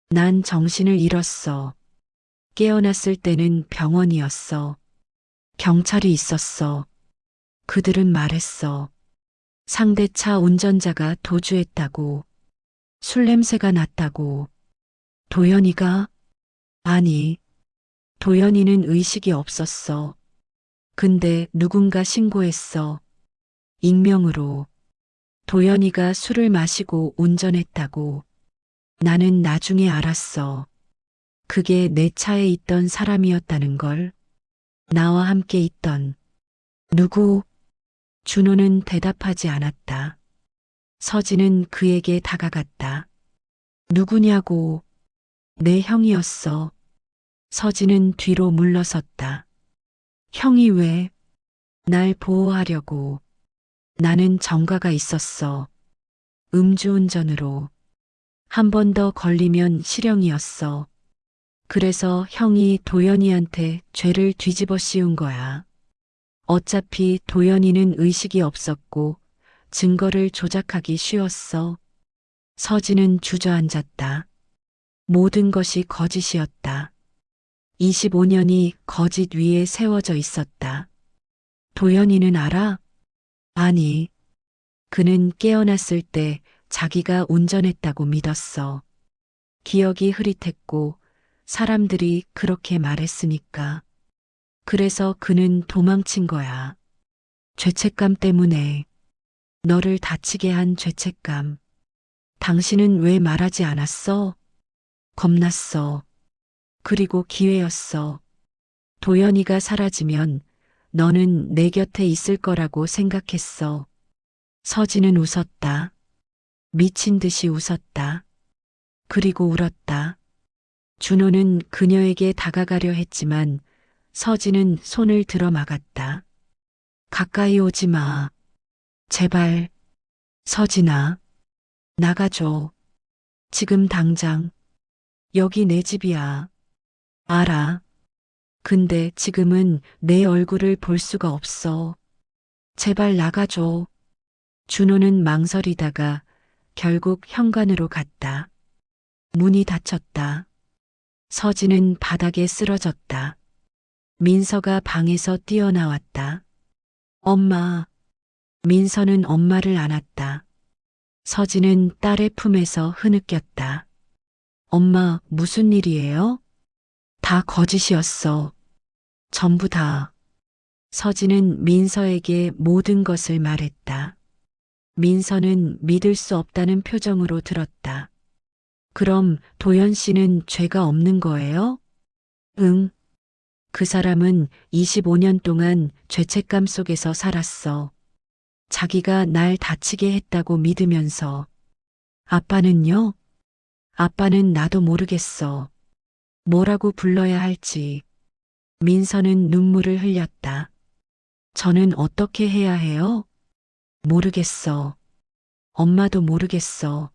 난 정신을 잃었어. 깨어났을 때는 병원이었어. 경찰이 있었어. 그들은 말했어. 상대 차 운전자가 도주했다고. 술 냄새가 났다고. 도연이가? 아니, 도연이는 의식이 없었어. 근데 누군가 신고했어. 익명으로. 도연이가 술을 마시고 운전했다고. 나는 나중에 알았어. 그게 내 차에 있던 사람이었다는 걸. 나와 함께 있던. 누구? 준호는 대답하지 않았다. 서진은 그에게 다가갔다. 누구냐고. 내 형이었어. 서진은 뒤로 물러섰다. 형이 왜? 날 보호하려고. 나는 전과가 있었어. 음주운전으로. 한 번 더 걸리면 실형이었어. 그래서 형이 도연이한테 죄를 뒤집어 씌운 거야. 어차피 도연이는 의식이 없었고 증거를 조작하기 쉬웠어. 서진은 주저앉았다. 모든 것이 거짓이었다. 25년이 거짓 위에 세워져 있었다. 도연이는 알아? 아니, 그는 깨어났을 때 자기가 운전했다고 믿었어. 기억이 흐릿했고 사람들이 그렇게 말했으니까. 그래서 그는 도망친 거야. 죄책감 때문에. 너를 다치게 한 죄책감. 당신은 왜 말하지 않았어? 겁났어. 그리고 기회였어. 도연이가 사라지면 너는 내 곁에 있을 거라고 생각했어. 서진은 웃었다. 미친 듯이 웃었다. 그리고 울었다. 준호는 그녀에게 다가가려 했지만 서진은 손을 들어 막았다. 가까이 오지 마. 제발. 서진아. 나가줘. 지금 당장. 여기 내 집이야. 알아. 근데 지금은 내 얼굴을 볼 수가 없어. 제발 나가줘. 준호는 망설이다가 결국 현관으로 갔다. 문이 닫혔다. 서진은 바닥에 쓰러졌다. 민서가 방에서 뛰어나왔다. 엄마. 민서는 엄마를 안았다. 서진은 딸의 품에서 흐느꼈다. 엄마, 무슨 일이에요? 다 거짓이었어. 전부 다. 서진은 민서에게 모든 것을 말했다. 민서는 믿을 수 없다는 표정으로 들었다. 그럼 도연 씨는 죄가 없는 거예요? 응. 그 사람은 25년 동안 죄책감 속에서 살았어. 자기가 날 다치게 했다고 믿으면서. 아빠는요? 아빠는 나도 모르겠어. 뭐라고 불러야 할지. 민서는 눈물을 흘렸다. 저는 어떻게 해야 해요? 모르겠어. 엄마도 모르겠어.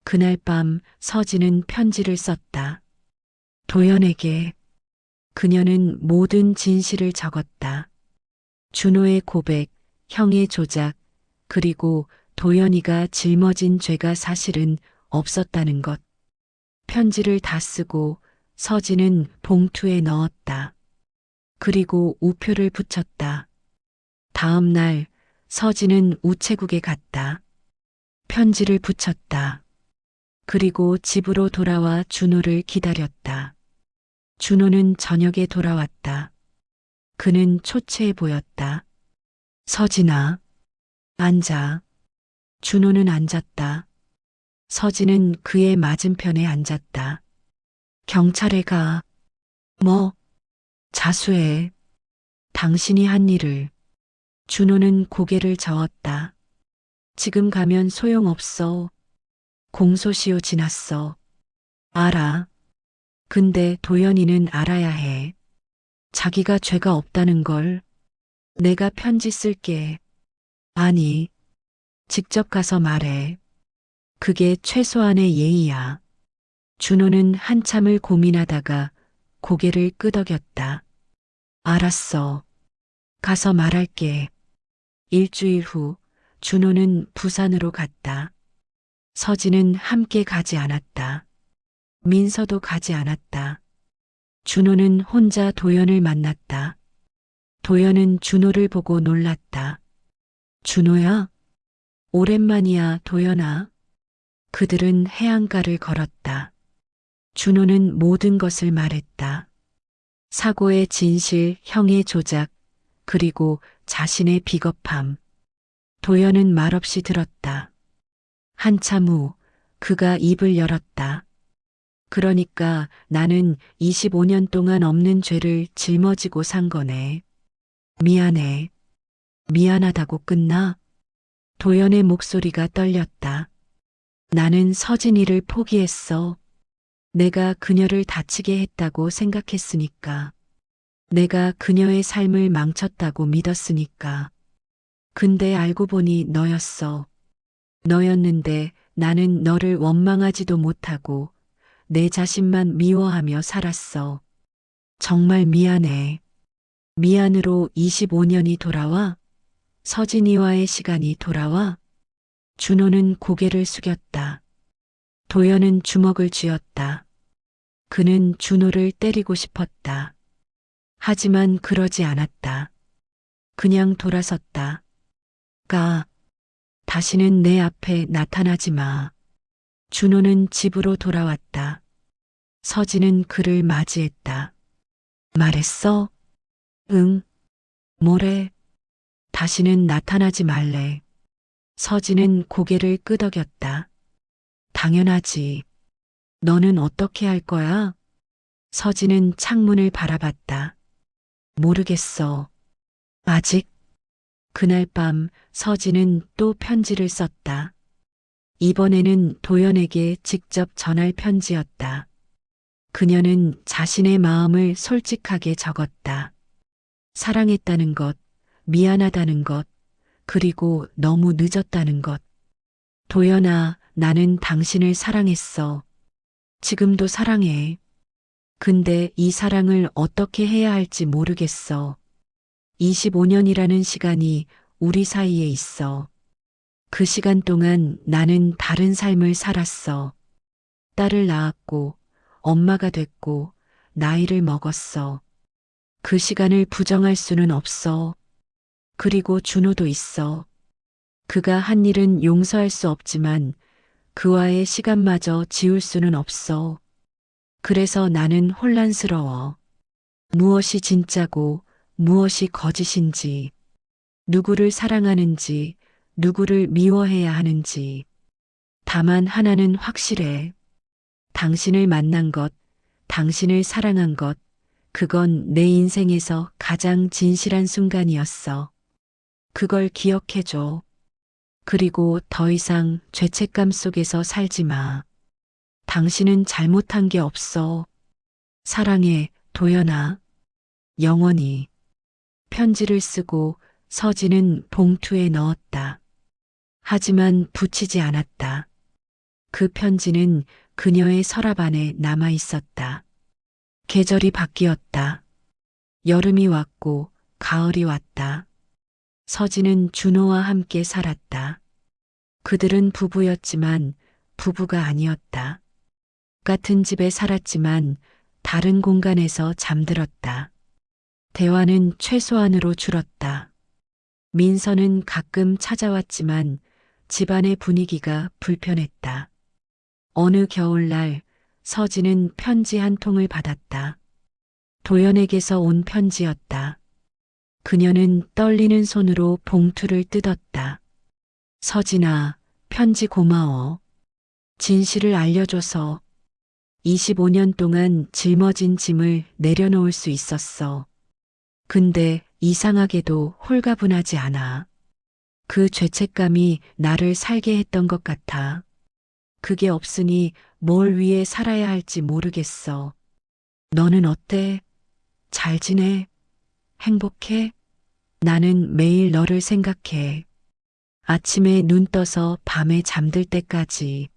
그날 밤 서진은 편지를 썼다. 도연에게. 그녀는 모든 진실을 적었다. 준호의 고백, 형의 조작, 그리고 도연이가 짊어진 죄가 사실은 없었다는 것. 편지를 다 쓰고 서진은 봉투에 넣었다. 그리고 우표를 붙였다. 다음 날 서진은 우체국에 갔다. 편지를 붙였다. 그리고 집으로 돌아와 준호를 기다렸다. 준호는 저녁에 돌아왔다. 그는 초췌해 보였다. 서진아, 앉아. 준호는 앉았다. 서진은 그의 맞은편에 앉았다. 경찰에 가. 뭐? 자수해. 당신이 한 일을. 준호는 고개를 저었다. 지금 가면 소용없어. 공소시효 지났어. 알아. 근데 도연이는 알아야 해. 자기가 죄가 없다는 걸. 내가 편지 쓸게. 아니, 직접 가서 말해. 그게 최소한의 예의야. 준호는 한참을 고민하다가 고개를 끄덕였다. 알았어. 가서 말할게. 일주일 후 준호는 부산으로 갔다. 서진은 함께 가지 않았다. 민서도 가지 않았다. 준호는 혼자 도연을 만났다. 도연은 준호를 보고 놀랐다. 준호야? 오랜만이야, 도연아. 그들은 해안가를 걸었다. 준호는 모든 것을 말했다. 사고의 진실, 형의 조작, 그리고 자신의 비겁함. 도연은 말없이 들었다. 한참 후 그가 입을 열었다. 그러니까 나는 25년 동안 없는 죄를 짊어지고 산 거네. 미안해. 미안하다고 끝나? 도연의 목소리가 떨렸다. 나는 서진이를 포기했어. 내가 그녀를 다치게 했다고 생각했으니까. 내가 그녀의 삶을 망쳤다고 믿었으니까. 근데 알고 보니 너였어. 너였는데 나는 너를 원망하지도 못하고 내 자신만 미워하며 살았어. 정말 미안해. 미안으로 25년이 돌아와? 서진이와의 시간이 돌아와? 준호는 고개를 숙였다. 도연은 주먹을 쥐었다. 그는 준호를 때리고 싶었다. 하지만 그러지 않았다. 그냥 돌아섰다. 가. 다시는 내 앞에 나타나지 마. 준호는 집으로 돌아왔다. 서진은 그를 맞이했다. 말했어? 응. 뭐래? 다시는 나타나지 말래. 서진은 고개를 끄덕였다. 당연하지. 너는 어떻게 할 거야? 서진은 창문을 바라봤다. 모르겠어. 아직? 그날 밤 서진은 또 편지를 썼다. 이번에는 도연에게 직접 전할 편지였다. 그녀는 자신의 마음을 솔직하게 적었다. 사랑했다는 것, 미안하다는 것, 그리고 너무 늦었다는 것. 도연아, 나는 당신을 사랑했어. 지금도 사랑해. 근데 이 사랑을 어떻게 해야 할지 모르겠어. 25년이라는 시간이 우리 사이에 있어. 그 시간 동안 나는 다른 삶을 살았어. 딸을 낳았고, 엄마가 됐고, 나이를 먹었어. 그 시간을 부정할 수는 없어. 그리고 준호도 있어. 그가 한 일은 용서할 수 없지만 그와의 시간마저 지울 수는 없어. 그래서 나는 혼란스러워. 무엇이 진짜고 무엇이 거짓인지, 누구를 사랑하는지, 누구를 미워해야 하는지. 다만 하나는 확실해. 당신을 만난 것, 당신을 사랑한 것, 그건 내 인생에서 가장 진실한 순간이었어. 그걸 기억해줘. 그리고 더 이상 죄책감 속에서 살지 마. 당신은 잘못한 게 없어. 사랑해, 도연아. 영원히. 편지를 쓰고 서진은 봉투에 넣었다. 하지만 붙이지 않았다. 그 편지는 그녀의 서랍 안에 남아 있었다. 계절이 바뀌었다. 여름이 왔고 가을이 왔다. 서진은 준호와 함께 살았다. 그들은 부부였지만 부부가 아니었다. 같은 집에 살았지만 다른 공간에서 잠들었다. 대화는 최소한으로 줄었다. 민서는 가끔 찾아왔지만 집안의 분위기가 불편했다. 어느 겨울날 서진은 편지 한 통을 받았다. 도연에게서 온 편지였다. 그녀는 떨리는 손으로 봉투를 뜯었다. 서진아, 편지 고마워. 진실을 알려줘서 25년 동안 짊어진 짐을 내려놓을 수 있었어. 근데 이상하게도 홀가분하지 않아. 그 죄책감이 나를 살게 했던 것 같아. 그게 없으니 뭘 위해 살아야 할지 모르겠어. 너는 어때? 잘 지내? 행복해? 나는 매일 너를 생각해. 아침에 눈 떠서 밤에 잠들 때까지.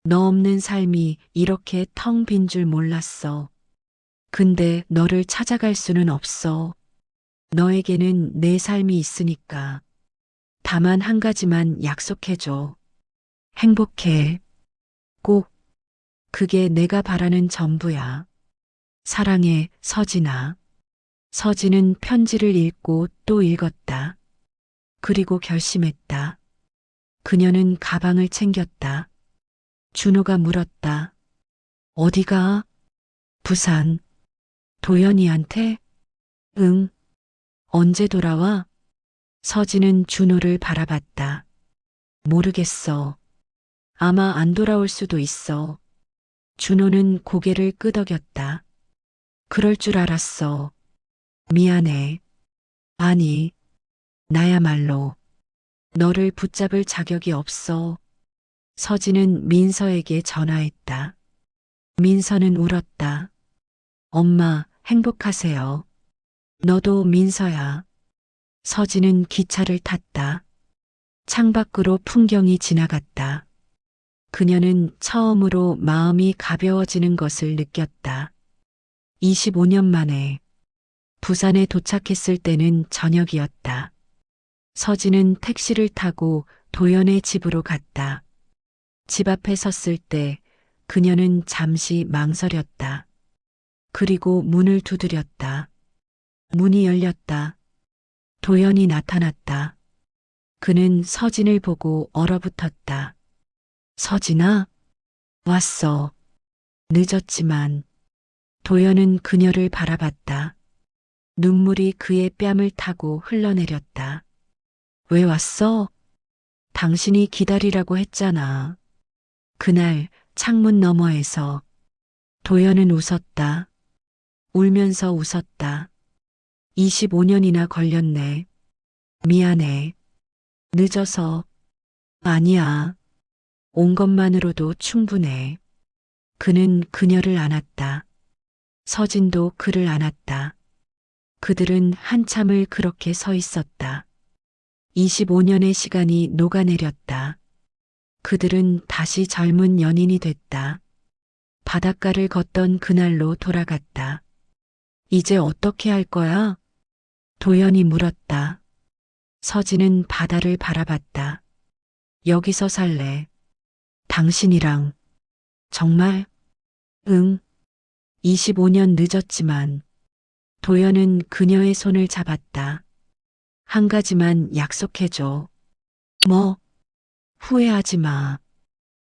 너 없는 삶이 이렇게 텅 빈 줄 몰랐어. 근데 너를 찾아갈 수는 없어. 너에게는 내 삶이 있으니까. 다만 한 가지만 약속해줘. 행복해. 꼭. 그게 내가 바라는 전부야. 사랑해, 서진아. 서진은 편지를 읽고 또 읽었다. 그리고 결심했다. 그녀는 가방을 챙겼다. 준호가 물었다. 어디가? 부산. 도연이한테? 응. 언제 돌아와? 서진은 준호를 바라봤다. 모르겠어. 아마 안 돌아올 수도 있어. 준호는 고개를 끄덕였다. 그럴 줄 알았어. 미안해. 아니, 나야말로 너를 붙잡을 자격이 없어. 서진은 민서에게 전화했다. 민서는 울었다. 엄마, 행복하세요. 너도 민서야. 서진은 기차를 탔다. 창밖으로 풍경이 지나갔다. 그녀는 처음으로 마음이 가벼워지는 것을 느꼈다. 25년 만에 부산에 도착했을 때는 저녁이었다. 서진은 택시를 타고 도연의 집으로 갔다. 집 앞에 섰을 때 그녀는 잠시 망설였다. 그리고 문을 두드렸다. 문이 열렸다. 도연이 나타났다. 그는 서진을 보고 얼어붙었다. 서진아? 왔어. 늦었지만. 도연은 그녀를 바라봤다. 눈물이 그의 뺨을 타고 흘러내렸다. 왜 왔어? 당신이 기다리라고 했잖아. 그날 창문 너머에서 도연은 웃었다. 울면서 웃었다. 25년이나 걸렸네. 미안해. 늦어서. 아니야. 온 것만으로도 충분해. 그는 그녀를 안았다. 서진도 그를 안았다. 그들은 한참을 그렇게 서 있었다. 25년의 시간이 녹아내렸다. 그들은 다시 젊은 연인이 됐다. 바닷가를 걷던 그날로 돌아갔다. 이제 어떻게 할 거야? 도연이 물었다. 서진은 바다를 바라봤다. 여기서 살래. 당신이랑. 정말? 응. 25년 늦었지만. 도연은 그녀의 손을 잡았다. 한 가지만 약속해줘. 뭐? 후회하지 마.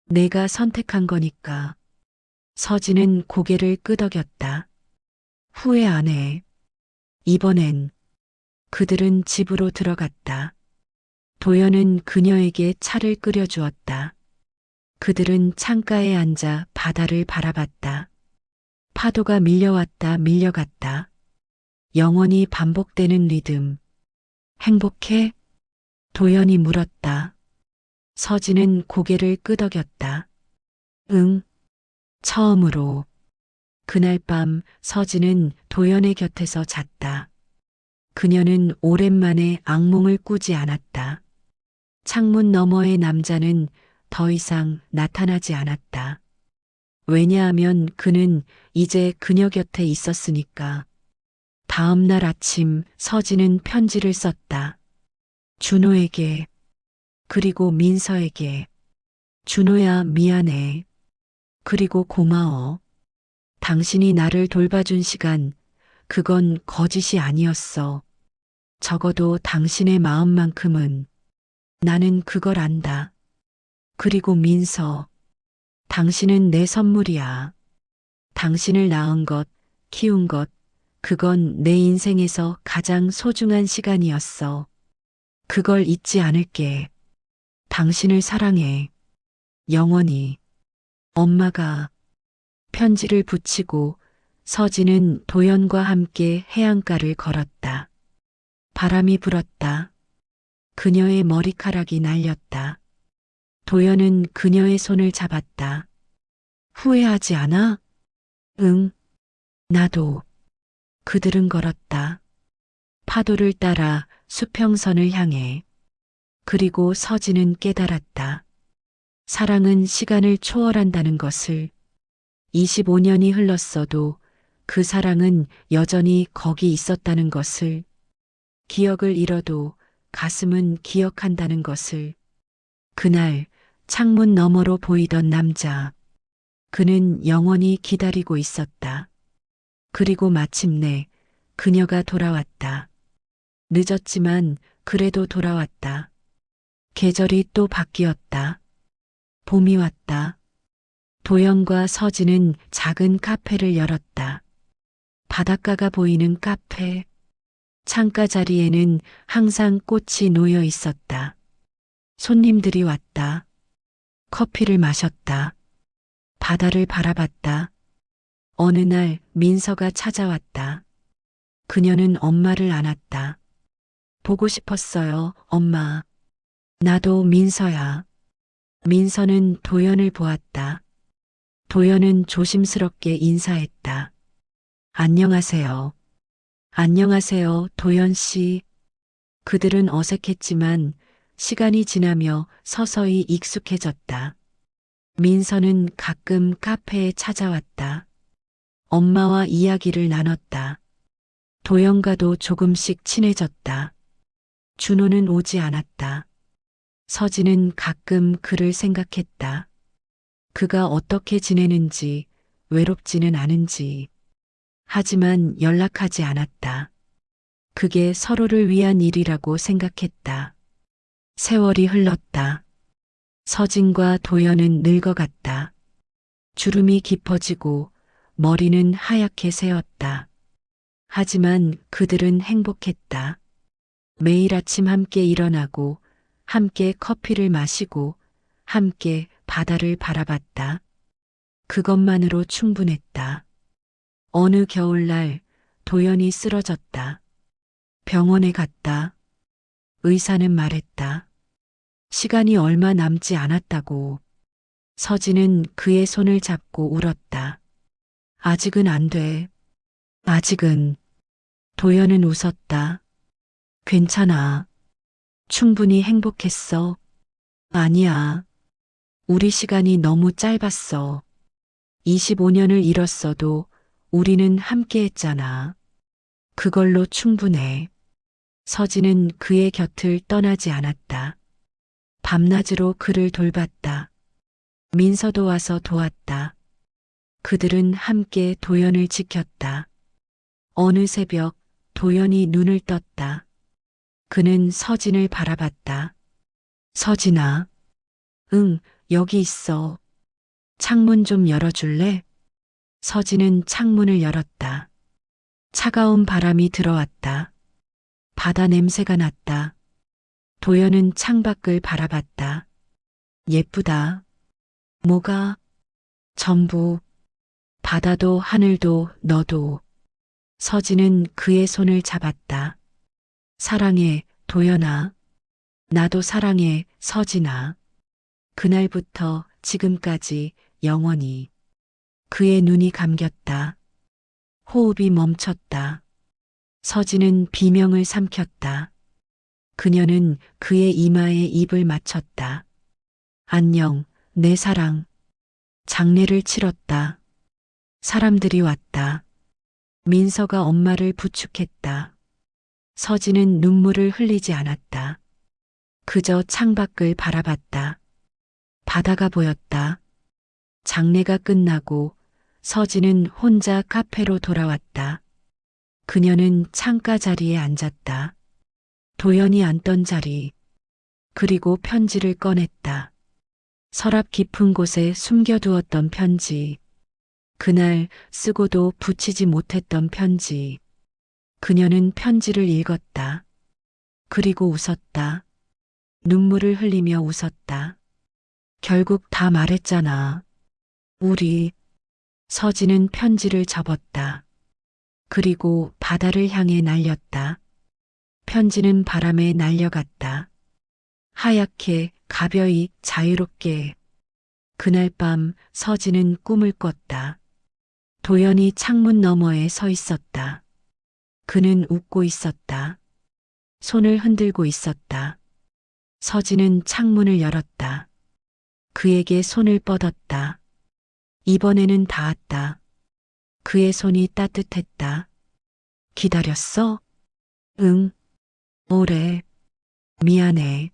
내가 선택한 거니까. 서진은 고개를 끄덕였다. 후회 안 해. 이번엔. 그들은 집으로 들어갔다. 도연은 그녀에게 차를 끓여주었다. 그들은 창가에 앉아 바다를 바라봤다. 파도가 밀려왔다 밀려갔다. 영원히 반복되는 리듬. 행복해? 도연이 물었다. 서진은 고개를 끄덕였다. 응, 처음으로. 그날 밤 서진은 도연의 곁에서 잤다. 그녀는 오랜만에 악몽을 꾸지 않았다. 창문 너머의 남자는 더 이상 나타나지 않았다. 왜냐하면 그는 이제 그녀 곁에 있었으니까. 다음 날 아침 서진은 편지를 썼다. 준호에게, 그리고 민서에게. 준호야, 미안해. 그리고 고마워. 당신이 나를 돌봐준 시간, 그건 거짓이 아니었어. 적어도 당신의 마음만큼은 나는 그걸 안다. 그리고 민서, 당신은 내 선물이야. 당신을 낳은 것, 키운 것, 그건 내 인생에서 가장 소중한 시간이었어. 그걸 잊지 않을게. 당신을 사랑해. 영원히. 엄마가 편지를 붙이고 서진은 도연과 함께 해안가를 걸었다. 바람이 불었다. 그녀의 머리카락이 날렸다. 도연은 그녀의 손을 잡았다. 후회하지 않아? 응, 나도. 그들은 걸었다. 파도를 따라 수평선을 향해. 그리고 서진은 깨달았다. 사랑은 시간을 초월한다는 것을. 25년이 흘렀어도 그 사랑은 여전히 거기 있었다는 것을. 기억을 잃어도 가슴은 기억한다는 것을. 그날 창문 너머로 보이던 남자. 그는 영원히 기다리고 있었다. 그리고 마침내 그녀가 돌아왔다. 늦었지만 그래도 돌아왔다. 계절이 또 바뀌었다. 봄이 왔다. 도연과 서진은 작은 카페를 열었다. 바닷가가 보이는 카페. 창가 자리에는 항상 꽃이 놓여 있었다. 손님들이 왔다. 커피를 마셨다. 바다를 바라봤다. 어느 날 민서가 찾아왔다. 그녀는 엄마를 안았다. 보고 싶었어요, 엄마. 나도 민서야. 민서는 도연을 보았다. 도연은 조심스럽게 인사했다. 안녕하세요. 안녕하세요, 도연 씨. 그들은 어색했지만 시간이 지나며 서서히 익숙해졌다. 민서는 가끔 카페에 찾아왔다. 엄마와 이야기를 나눴다. 도연과도 조금씩 친해졌다. 준호는 오지 않았다. 서진은 가끔 그를 생각했다. 그가 어떻게 지내는지, 외롭지는 않은지. 하지만 연락하지 않았다. 그게 서로를 위한 일이라고 생각했다. 세월이 흘렀다. 서진과 도연은 늙어갔다. 주름이 깊어지고 머리는 하얗게 새었다. 하지만 그들은 행복했다. 매일 아침 함께 일어나고 함께 커피를 마시고 함께 바다를 바라봤다. 그것만으로 충분했다. 어느 겨울날 도연이 쓰러졌다. 병원에 갔다. 의사는 말했다. 시간이 얼마 남지 않았다고. 서진은 그의 손을 잡고 울었다. 아직은 안 돼. 아직은. 도연은 웃었다. 괜찮아. 충분히 행복했어. 아니야. 우리 시간이 너무 짧았어. 25년을 잃었어도 우리는 함께 했잖아. 그걸로 충분해. 서진은 그의 곁을 떠나지 않았다. 밤낮으로 그를 돌봤다. 민서도 와서 도왔다. 그들은 함께 도연을 지켰다. 어느 새벽 도연이 눈을 떴다. 그는 서진을 바라봤다. 서진아. 응, 여기 있어. 창문 좀 열어줄래? 서진은 창문을 열었다. 차가운 바람이 들어왔다. 바다 냄새가 났다. 도연은 창밖을 바라봤다. 예쁘다. 뭐가? 전부. 바다도 하늘도 너도. 서진은 그의 손을 잡았다. 사랑해, 도연아. 나도 사랑해, 서진아. 그날부터 지금까지 영원히 그의 눈이 감겼다. 호흡이 멈췄다. 서진은 비명을 삼켰다. 그녀는 그의 이마에 입을 맞췄다. 안녕, 내 사랑. 장례를 치렀다. 사람들이 왔다. 민서가 엄마를 부축했다. 서진은 눈물을 흘리지 않았다. 그저 창밖을 바라봤다. 바다가 보였다. 장례가 끝나고 서진은 혼자 카페로 돌아왔다. 그녀는 창가 자리에 앉았다. 도연이 앉던 자리, 그리고 편지를 꺼냈다. 서랍 깊은 곳에 숨겨두었던 편지. 그날 쓰고도 붙이지 못했던 편지. 그녀는 편지를 읽었다. 그리고 웃었다. 눈물을 흘리며 웃었다. 결국 다 말했잖아. 우리. 서진은 편지를 접었다. 그리고 바다를 향해 날렸다. 편지는 바람에 날려갔다. 하얗게, 가벼이, 자유롭게. 그날 밤 서진은 꿈을 꿨다. 도연이 창문 너머에 서 있었다. 그는 웃고 있었다. 손을 흔들고 있었다. 서진은 창문을 열었다. 그에게 손을 뻗었다. 이번에는 닿았다. 그의 손이 따뜻했다. 기다렸어? 응. 오래. 미안해.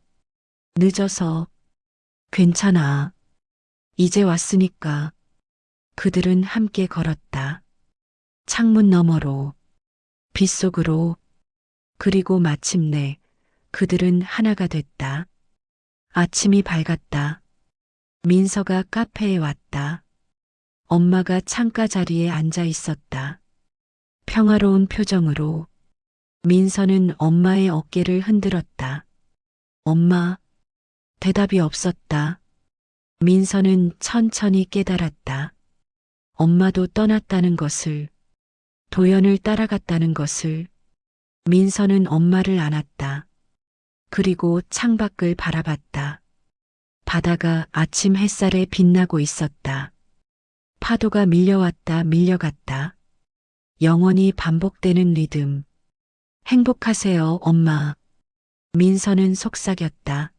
늦어서. 괜찮아. 이제 왔으니까. 그들은 함께 걸었다. 창문 너머로, 빗속으로, 그리고 마침내 그들은 하나가 됐다. 아침이 밝았다. 민서가 카페에 왔다. 엄마가 창가 자리에 앉아 있었다. 평화로운 표정으로. 민서는 엄마의 어깨를 흔들었다. 엄마. 대답이 없었다. 민서는 천천히 깨달았다. 엄마도 떠났다는 것을, 도연을 따라갔다는 것을. 민서는 엄마를 안았다. 그리고 창밖을 바라봤다. 바다가 아침 햇살에 빛나고 있었다. 파도가 밀려왔다 밀려갔다. 영원히 반복되는 리듬. 행복하세요, 엄마. 민서는 속삭였다.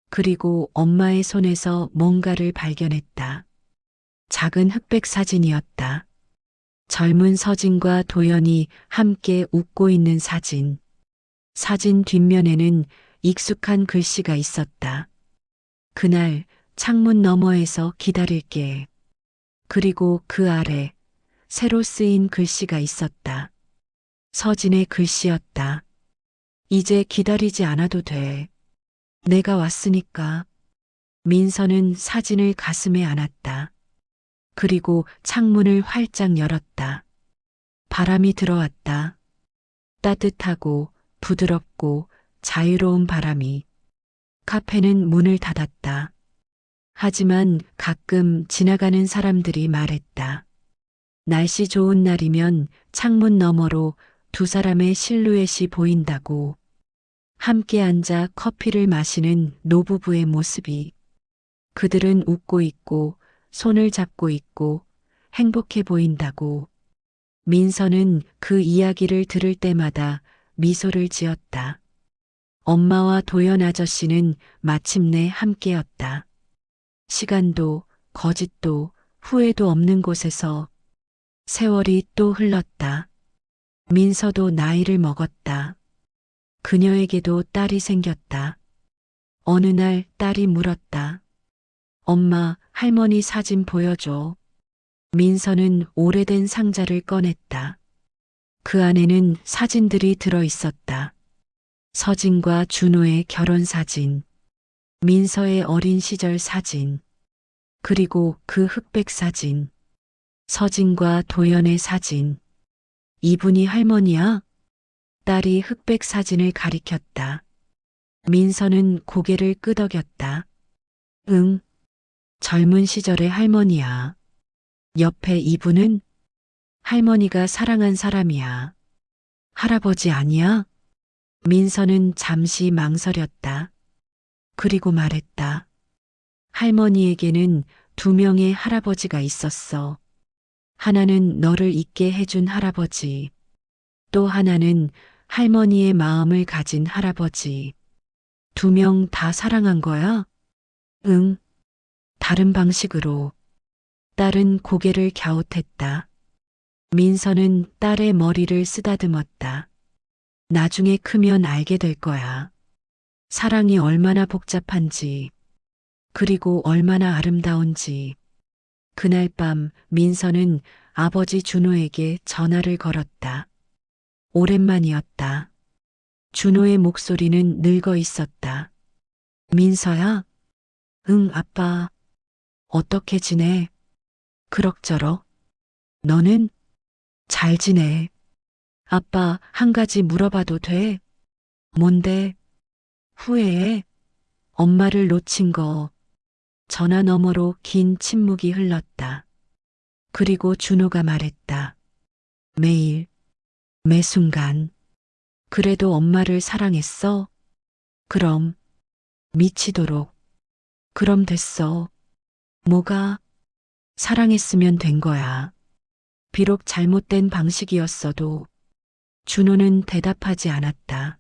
그리고 엄마의 손에서 뭔가를 발견했다. 작은 흑백 사진이었다. 젊은 서진과 도연이 함께 웃고 있는 사진. 사진 뒷면에는 익숙한 글씨가 있었다. 그날 창문 너머에서 기다릴게. 그리고 그 아래 새로 쓰인 글씨가 있었다. 서진의 글씨였다. 이제 기다리지 않아도 돼. 내가 왔으니까. 민서는 사진을 가슴에 안았다. 그리고 창문을 활짝 열었다. 바람이 들어왔다. 따뜻하고 부드럽고 자유로운 바람이. 카페는 문을 닫았다. 하지만 가끔 지나가는 사람들이 말했다. 날씨 좋은 날이면 창문 너머로 두 사람의 실루엣이 보인다고. 함께 앉아 커피를 마시는 노부부의 모습이. 그들은 웃고 있고 손을 잡고 있고 행복해 보인다고. 민서는 그 이야기를 들을 때마다 미소를 지었다. 엄마와 도연 아저씨는 마침내 함께였다. 시간도 거짓도 후회도 없는 곳에서. 세월이 또 흘렀다. 민서도 나이를 먹었다. 그녀에게도 딸이 생겼다. 어느 날 딸이 물었다. 엄마, 할머니 사진 보여줘. 민서는 오래된 상자를 꺼냈다. 그 안에는 사진들이 들어 있었다. 서진과 준호의 결혼 사진, 민서의 어린 시절 사진, 그리고 그 흑백 사진, 서진과 도연의 사진. 이분이 할머니야? 딸이 흑백 사진을 가리켰다. 민서는 고개를 끄덕였다. 응, 젊은 시절의 할머니야. 옆에 이분은 할머니가 사랑한 사람이야. 할아버지 아니야? 민서는 잠시 망설였다. 그리고 말했다. 할머니에게는 두 명의 할아버지가 있었어. 하나는 너를 잊게 해준 할아버지, 또 하나는 할머니의 마음을 가진 할아버지. 두 명 다 사랑한 거야? 응, 다른 방식으로. 딸은 고개를 갸웃했다. 민서는 딸의 머리를 쓰다듬었다. 나중에 크면 알게 될 거야. 사랑이 얼마나 복잡한지, 그리고 얼마나 아름다운지. 그날 밤 민서는 아버지 준호에게 전화를 걸었다. 오랜만이었다. 준호의 목소리는 늙어 있었다. 민서야? 응, 아빠. 어떻게 지내? 그럭저럭. 너는? 잘 지내. 아빠, 한 가지 물어봐도 돼? 뭔데? 후회해? 엄마를 놓친 거. 전화 너머로 긴 침묵이 흘렀다. 그리고 준호가 말했다. 매일, 매 순간. 그래도 엄마를 사랑했어? 그럼, 미치도록. 그럼 됐어. 뭐가? 사랑했으면 된 거야. 비록 잘못된 방식이었어도 준호는 대답하지 않았다.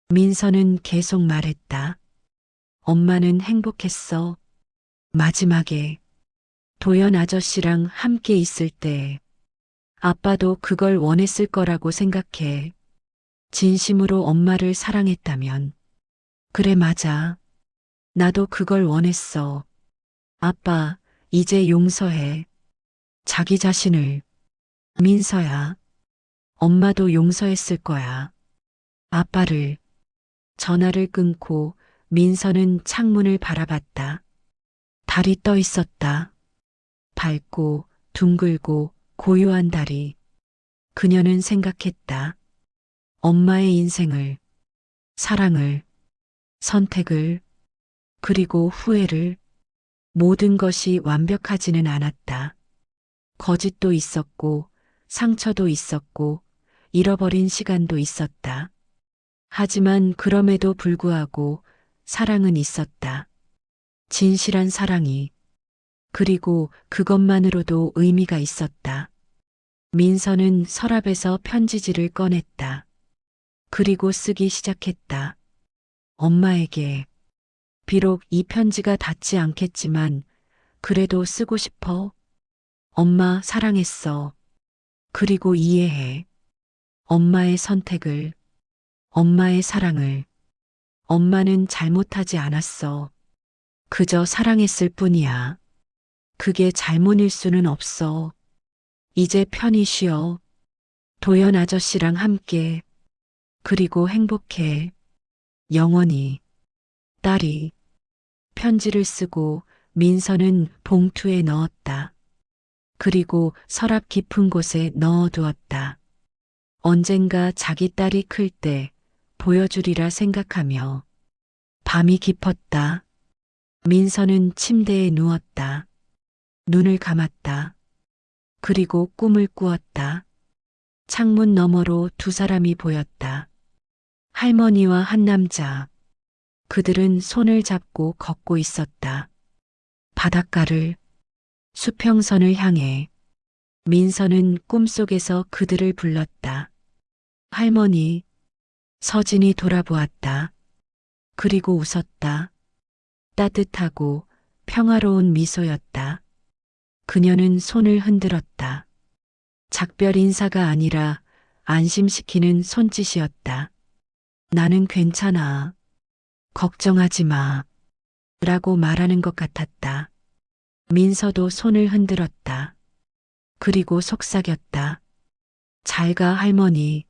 민서는 계속 말했다. 엄마는 행복했어. 마지막에 도연 아저씨랑 함께 있을 때 아빠도 그걸 원했을 거라고 생각해. 진심으로 엄마를 사랑했다면. 그래, 맞아. 나도 그걸 원했어. 아빠, 이제 용서해. 자기 자신을. 민서야. 엄마도 용서했을 거야. 아빠를. 전화를 끊고 민서는 창문을 바라봤다. 달이 떠 있었다. 밝고 둥글고 고요한 달이. 그녀는 생각했다. 엄마의 인생을, 사랑을, 선택을, 그리고 후회를. 모든 것이 완벽하지는 않았다. 거짓도 있었고, 상처도 있었고, 잃어버린 시간도 있었다. 하지만 그럼에도 불구하고 사랑은 있었다. 진실한 사랑이. 그리고 그것만으로도 의미가 있었다. 민서는 서랍에서 편지지를 꺼냈다. 그리고 쓰기 시작했다. 엄마에게. 비록 이 편지가 닿지 않겠지만 그래도 쓰고 싶어. 엄마 사랑했어. 그리고 이해해. 엄마의 선택을, 엄마의 사랑을. 엄마는 잘못하지 않았어. 그저 사랑했을 뿐이야. 그게 잘못일 수는 없어. 이제 편히 쉬어. 도연 아저씨랑 함께. 그리고 행복해. 영원히. 딸이. 편지를 쓰고 민서는 봉투에 넣었다. 그리고 서랍 깊은 곳에 넣어두었다. 언젠가 자기 딸이 클 때 보여주리라 생각하며. 밤이 깊었다. 민서는 침대에 누웠다. 눈을 감았다. 그리고 꿈을 꾸었다. 창문 너머로 두 사람이 보였다. 할머니와 한 남자. 그들은 손을 잡고 걷고 있었다. 바닷가를, 수평선을 향해. 민서는 꿈속에서 그들을 불렀다. 할머니. 서진이 돌아보았다. 그리고 웃었다. 따뜻하고 평화로운 미소였다. 그녀는 손을 흔들었다. 작별 인사가 아니라 안심시키는 손짓이었다. 나는 괜찮아. 걱정하지 마. 라고 말하는 것 같았다. 민서도 손을 흔들었다. 그리고 속삭였다. 잘 가, 할머니.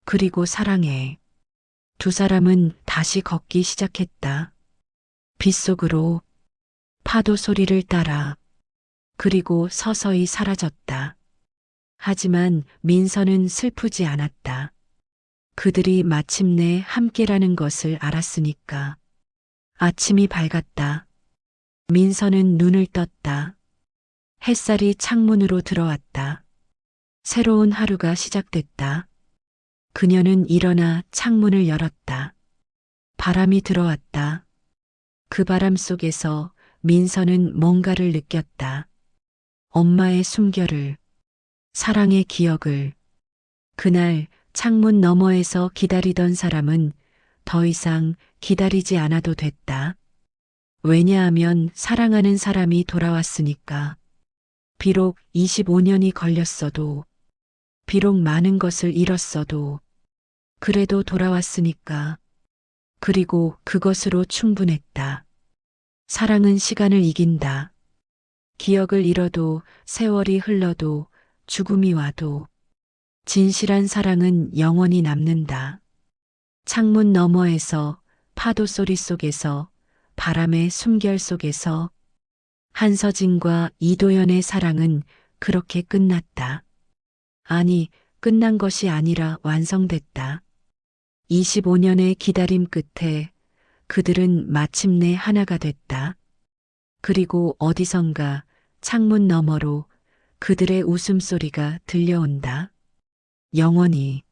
그리고 사랑해. 두 사람은 다시 걷기 시작했다. 빗속으로, 파도 소리를 따라. 그리고 서서히 사라졌다. 하지만 민서는 슬프지 않았다. 그들이 마침내 함께라는 것을 알았으니까. 아침이 밝았다. 민서는 눈을 떴다. 햇살이 창문으로 들어왔다. 새로운 하루가 시작됐다. 그녀는 일어나 창문을 열었다. 바람이 들어왔다. 그 바람 속에서 민서는 뭔가를 느꼈다. 엄마의 숨결을, 사랑의 기억을. 그날 창문 너머에서 기다리던 사람은 더 이상 기다리지 않아도 됐다. 왜냐하면 사랑하는 사람이 돌아왔으니까. 비록 25년이 걸렸어도, 비록 많은 것을 잃었어도, 그래도 돌아왔으니까. 그리고 그것으로 충분했다. 사랑은 시간을 이긴다. 기억을 잃어도, 세월이 흘러도, 죽음이 와도, 진실한 사랑은 영원히 남는다. 창문 너머에서, 파도 소리 속에서, 바람의 숨결 속에서, 한서진과 이도연의 사랑은 그렇게 끝났다. 아니, 끝난 것이 아니라 완성됐다. 25년의 기다림 끝에 그들은 마침내 하나가 됐다. 그리고 어디선가 창문 너머로 그들의 웃음소리가 들려온다. 영원히.